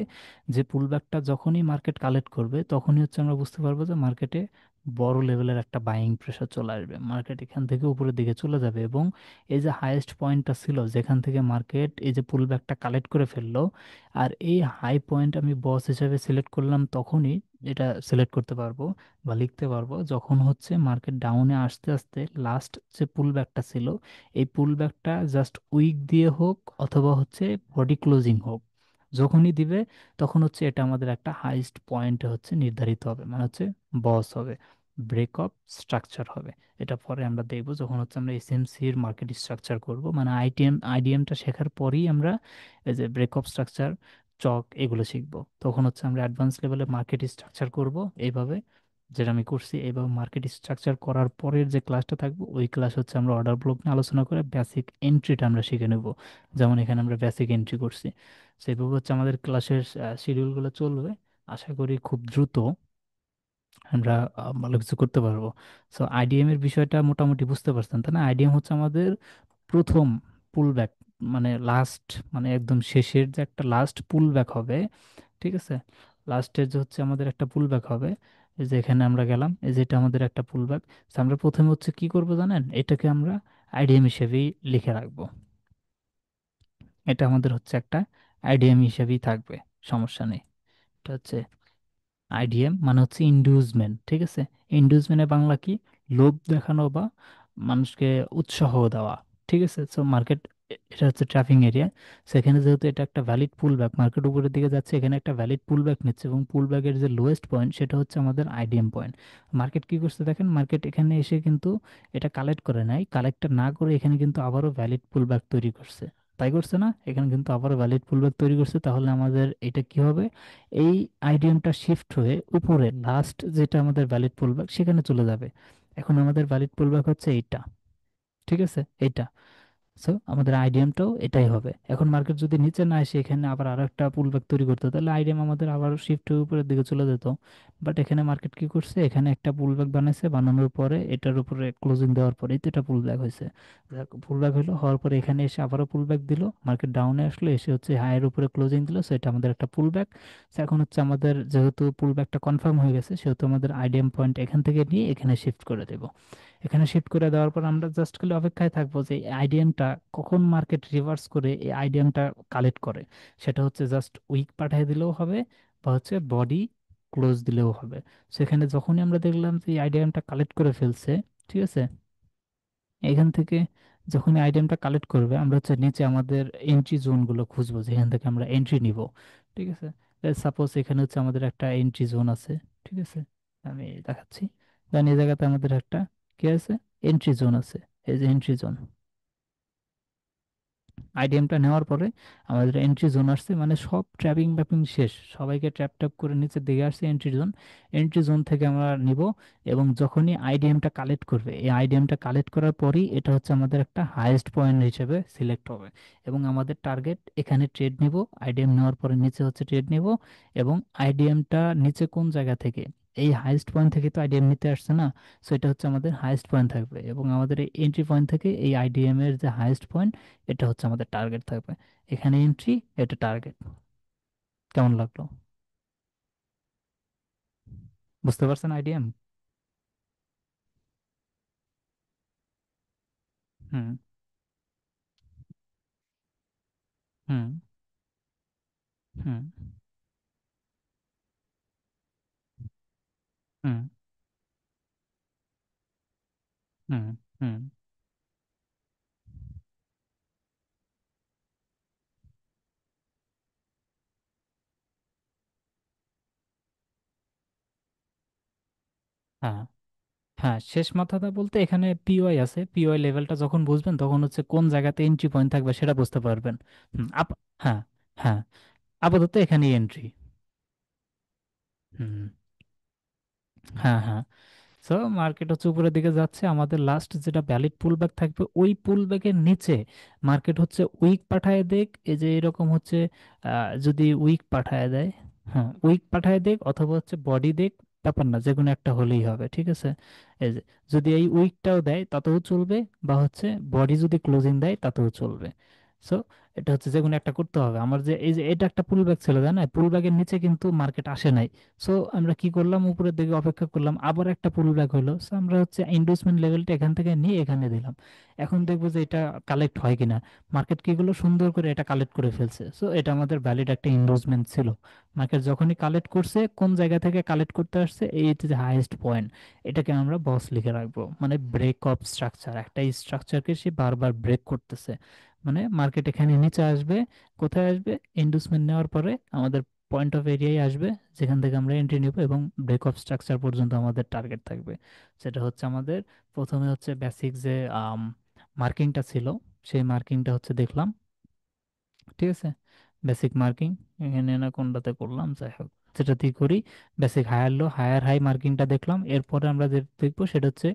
যে পুল ব্যাকটা যখনই মার্কেট কালেক্ট করবে তখনই হচ্ছে আমরা বুঝতে পারবো যে মার্কেটে বড় লেভেলের একটা বাইং প্রেশার চলে আসবে, মার্কেট এখান থেকে উপরের দিকে চলে যাবে। এবং এই যে হাইয়েস্ট পয়েন্টটা ছিল যেখান থেকে মার্কেট এই যে পুল ব্যাকটা কালেক্ট করে ফেললো, আর এই হাই পয়েন্ট আমি বস হিসেবে সিলেক্ট করলাম তখনই, এটা সিলেক্ট করতে পারবো বা লিখতে পারবো যখন হচ্ছে মার্কেট ডাউনে আস্তে আস্তে লাস্ট যে পুল ব্যাকটা ছিল, এই পুল ব্যাকটা জাস্ট উইক দিয়ে হোক অথবা হচ্ছে বডি ক্লোজিং হোক, যখনই দিবে তখন হচ্ছে এটা আমাদের একটা হাইস্ট পয়েন্টে হচ্ছে নির্ধারিত হবে, মানে হচ্ছে বস হবে, ব্রেক অফ স্ট্রাকচার হবে। এটা পরে আমরা দেখবো যখন হচ্ছে আমরা এসএমসি এর মার্কেট স্ট্রাকচার করব, মানে আইডিএমটা শেখার পরেই আমরা এই যে ব্রেক অফ স্ট্রাকচার, চক, এগুলো শিখবো। তখন হচ্ছে আমরা অ্যাডভান্স লেভেলে মার্কেট স্ট্রাকচার করব এইভাবে, যেটা আমি করছি এইভাবে। মার্কেট স্ট্রাকচার করার পরের যে ক্লাসটা থাকবে ওই ক্লাস হচ্ছে আমরা অর্ডার ব্লক নিয়ে আলোচনা করে বেসিক এন্ট্রিটা আমরা শিখে নেব, যেমন এখানে আমরা বেসিক এন্ট্রি করছি। সেইভাবে হচ্ছে আমাদের ক্লাসের শিডিউলগুলো চলবে। আশা করি খুব দ্রুত আমরা ভালো কিছু করতে পারবো। সো আইডিএম এর বিষয়টা মোটামুটি বুঝতে পারছেন তাই না? আইডিএম হচ্ছে আমাদের প্রথম পুল ব্যাক, মানে লাস্ট, মানে একদম শেষের যে একটা লাস্ট পুল ব্যাক হবে, ঠিক আছে। লাস্টের যে হচ্ছে আমাদের একটা পুল ব্যাক হবে, এই যে এখানে আমরা গেলাম, এই যে এটা আমাদের একটা পুল ব্যাক। আমরা প্রথমে হচ্ছে কি করব জানেন, এটাকে আমরা আইডিএম হিসেবেই লিখে রাখবো, এটা আমাদের হচ্ছে একটা আইডিএম হিসেবেই থাকবে, সমস্যা নেই। এটা হচ্ছে আইডিএম, মানে হচ্ছে ইন্ডিউসমেন্ট, ঠিক আছে। ইন্ডিউসমেন্টের বাংলা কি? লোভ দেখানো বা মানুষকে উৎসাহ দেওয়া, ঠিক আছে। সো মার্কেট, এটা হচ্ছে ট্র্যাপিং এরিয়া। সেখানে যেহেতু এটা একটা ভ্যালিড পুল ব্যাক, মার্কেট উপরের দিকে যাচ্ছে, এখানে একটা ভ্যালিড পুল ব্যাক নিচ্ছে, এবং পুল ব্যাকের যে লোয়েস্ট পয়েন্ট সেটা হচ্ছে আমাদের আইডিএম পয়েন্ট। মার্কেট কি করছে দেখেন, মার্কেট এখানে এসে কিন্তু এটা কালেক্ট করে নাই, কালেক্টটা না করে এখানে কিন্তু আবারও ভ্যালিড পুল ব্যাক তৈরি করছে, তাই করছে না? এখানে কিন্তু আবারও ভ্যালিড পুল ব্যাক তৈরি করছে, তাহলে আমাদের এটা কি হবে, এই আইডিএমটা শিফট হয়ে উপরে লাস্ট যেটা আমাদের ভ্যালিড পুলব্যাক সেখানে চলে যাবে। এখন আমাদের ভ্যালিড পুলব্যাক হচ্ছে এইটা, ঠিক আছে, এইটা। সো আমাদের আইডিএমটাও এটাই হবে। এখন মার্কেট যদি নিচে না এসে এখানে আবার আরো একটা পুলব্যাক তৈরি করতো, তাহলে আইডিএম আমাদের আবার শিফট হয়ে উপরের দিকে চলে যেত। বাট এখানে মার্কেট কি করছে, এখানে একটা পুলব্যাক বানাইছে, বানানোর পরে এটার উপরে ক্লোজিং দেওয়ার পরেই তো এটা পুলব্যাক হয়েছে। পুলব্যাক হলো, হওয়ার পরে এখানে এসে আবারও পুলব্যাক দিল, মার্কেট ডাউনে আসলো, এসে হচ্ছে হাইয়ের উপরে ক্লোজিং দিল, সো এটা আমাদের একটা পুলব্যাক। এখন হচ্ছে আমাদের যেহেতু পুলব্যাকটা কনফার্ম হয়ে গেছে, সেহেতু আমাদের আইডিএম পয়েন্ট এখান থেকে নিয়ে এখানে শিফট করে দেবো। এখানে শিফট করে দেওয়ার পর আমরা জাস্ট খালি অপেক্ষায় থাকবো যে আইডিএমটা কখন মার্কেট রিভার্স করে এই আইডিএমটা কালেক্ট করে। সেটা হচ্ছে জাস্ট উইক পাঠিয়ে দিলেও হবে, বা হচ্ছে বডি ক্লোজ দিলেও হবে। সেখানে যখনই আমরা দেখলাম যে এই আইডিএমটা কালেক্ট করে ফেলছে, ঠিক আছে, এখান থেকে যখনই আইটেমটা কালেক্ট করবে আমরা হচ্ছে নিচে আমাদের এন্ট্রি জোনগুলো খুঁজবো যেখান থেকে আমরা এন্ট্রি নিব, ঠিক আছে। সাপোজ এখানে হচ্ছে আমাদের একটা এন্ট্রি জোন আছে, ঠিক আছে, আমি দেখাচ্ছি। দেন এই জায়গাতে আমাদের একটা কি আছে, এন্ট্রি জোন আছে, এই যে এন্ট্রি জোন। আইডিএমটা নেওয়ার পরে আমাদের এন্ট্রি জোন আসছে, মানে সব ট্র্যাপিং ম্যাপিং শেষ, সবাইকে ট্র্যাপ ট্যাপ করে নিচের দিকে আসছে এন্ট্রি জোন। এন্ট্রি জোন থেকে আমরা নিব, এবং যখনই আইডিএমটা কালেক্ট করবে, এই আইডিএমটা কালেক্ট করার পরই এটা হচ্ছে আমাদের একটা হাইয়েস্ট পয়েন্ট হিসেবে সিলেক্ট হবে, এবং আমাদের টার্গেট এখানে ট্রেড নিব। আইডিএম নেওয়ার পরে নিচে হচ্ছে ট্রেড নিব, এবং আইডিএমটা নিচে কোন জায়গা থেকে, এই হাইয়েস্ট পয়েন্ট থেকে তো আইডিএম নিতে আসছে না, সো এটা হচ্ছে আমাদের হাইয়েস্ট পয়েন্ট থাকবে, এবং আমাদের এই এন্ট্রি পয়েন্ট থেকে এই আইডিএম এর যে হাইয়েস্ট পয়েন্ট এটা হচ্ছে আমাদের টার্গেট থাকবে। এখানে এন্ট্রি, এটা টার্গেট। কেমন লাগলো? বুঝতে পারছেন আইডিএম? হুম। হুম। হুম। হুম। হুম। হুম। হ্যাঁ। হ্যাঁ, শেষ মাথাটা বলতে এখানে পিওয়াই আছে, পিওয়াই লেভেলটা যখন বুঝবেন তখন হচ্ছে কোন জায়গাতে এন্ট্রি পয়েন্ট থাকবে সেটা বুঝতে পারবেন। হুম, হ্যাঁ। হ্যাঁ। আপাতত এখানেই এন্ট্রি। হুম। হ্যাঁ হ্যাঁ। সো মার্কেট হচ্ছে উপরের দিকে যাচ্ছে, আমাদের লাস্ট যেটা ভ্যালিড পুল ব্যাক থাকবে ওই পুল ব্যাকের নিচে মার্কেট হচ্ছে উইক পাঠায় দেখ, এই যে এরকম হচ্ছে যদি উইক পাঠায় দেয়, হ্যাঁ উইক পাঠায় দেখ অথবা হচ্ছে বডি দেখ, ব্যাপার না যে কোনো একটা হলেই হবে, ঠিক আছে। এই যে যদি এই উইকটাও দেয় তাতেও চলবে, বা হচ্ছে বডি যদি ক্লোজিং দেয় তাতেও চলবে। সো এটা হচ্ছে যে কোনো একটা করতে হবে আমার, যে এই যে এটা একটা পুল ব্যাক ছিল তাই না, পুল ব্যাকের নিচে কিন্তু মার্কেট আসে নাই। সো আমরা কি করলাম, উপরের দিকে অপেক্ষা করলাম, আবার একটা পুল ব্যাক হলো, সো আমরা হচ্ছে ইনভেস্টমেন্ট লেভেলটা এখান থেকে নিয়ে এখানে দিলাম। এখন দেখবো যে এটা কালেক্ট হয় কিনা। মার্কেট কি গুলো সুন্দর করে এটা কালেক্ট করে ফেলছে, সো এটা আমাদের ভ্যালিড একটা ইনভেস্টমেন্ট ছিল। মার্কেট যখনই কালেক্ট করছে, কোন জায়গা থেকে কালেক্ট করতে আসছে, এই যে হাইয়েস্ট পয়েন্ট, এটাকে আমরা বস লিখে রাখবো, মানে ব্রেক অফ স্ট্রাকচার, একটা স্ট্রাকচারকে সে বারবার ব্রেক করতেছে। মানে মার্কেট এখানে নিচে আসবে, কোথায় আসবে, ইন্ডুসমেন্ট নেওয়ার পরে আমাদের পয়েন্ট অফ এরিয়ায় আসবে, যেখান থেকে আমরা এন্ট্রি নিব, এবং ব্রেক অফ স্ট্রাকচার পর্যন্ত আমাদের টার্গেট থাকবে। সেটা হচ্ছে আমাদের প্রথমে হচ্ছে বেসিক যে মার্কিংটা ছিল, সেই মার্কিংটা হচ্ছে দেখলাম, ঠিক আছে। বেসিক মার্কিং এখানে না কোনটাতে করলাম, যাই হোক যেটাতেই করি, basic higher low higher high মার্কিংটা দেখলাম। এরপরে আমরা যে দেখবো সেটা হচ্ছে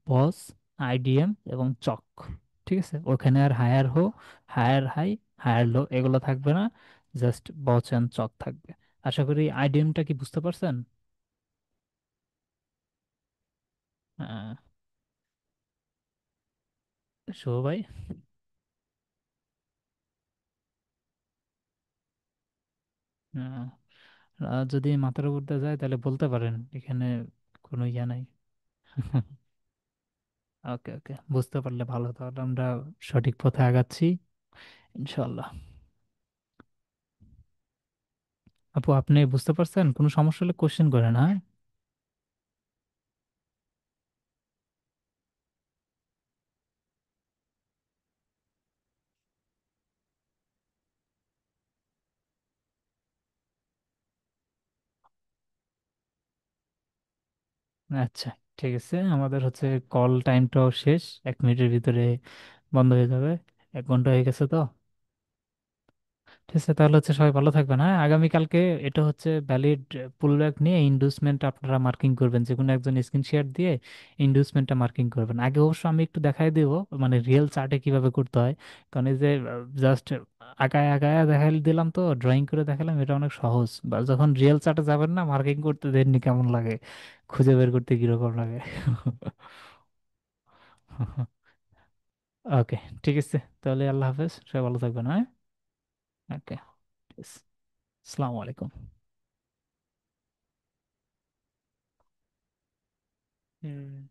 বস, আইডিএম এবং চক, ঠিক আছে। ওখানে আর হায়ার হো, হায়ার হাই, হায়ার লো এগুলো থাকবে না, জাস্ট বস অ্যান্ড চক থাকবে। আশা করি আইডিএমটা কি বুঝতে পারছেন? আহ, শুভ ভাই। আহ, যদি মাথার উপর দিয়ে যায় তাহলে বলতে পারেন, এখানে কোনো ইয়া নাই। ওকে ওকে, বুঝতে পারলে ভালো, তাহলে আমরা সঠিক পথে আগাচ্ছি ইনশাল্লাহ। আপু আপনি বুঝতে পারছেন? কোনো সমস্যা হলে কোশ্চেন করেন, হ্যাঁ। আচ্ছা, ঠিক আছে, আমাদের হচ্ছে কল টাইমটাও শেষ, 1 মিনিটের ভিতরে বন্ধ হয়ে যাবে, 1 ঘন্টা হয়ে গেছে তো। ঠিক আছে, তাহলে হচ্ছে সবাই ভালো থাকবেন, হ্যাঁ। আগামীকালকে এটা হচ্ছে ভ্যালিড পুলব্যাক নিয়ে ইন্ডুসমেন্ট আপনারা মার্কিং করবেন, যে কোনো একজন স্ক্রিন শেয়ার দিয়ে ইন্ডুসমেন্টটা মার্কিং করবেন। আগে অবশ্য আমি একটু দেখাই দেবো মানে রিয়েল চার্টে কিভাবে করতে হয়, কারণ এই যে জাস্ট আগায় আগায় দেখাই দিলাম তো, ড্রয়িং করে দেখালাম, এটা অনেক সহজ, বা যখন রিয়েল চার্টে যাবেন না মার্কিং করতে দেননি কেমন লাগে, খুঁজে বের করতে কিরকম লাগে। ওকে, ঠিক আছে, তাহলে আল্লাহ হাফেজ, সবাই ভালো থাকবেন, হ্যাঁ। ওকে, আসসালামু আলাইকুম। হুম।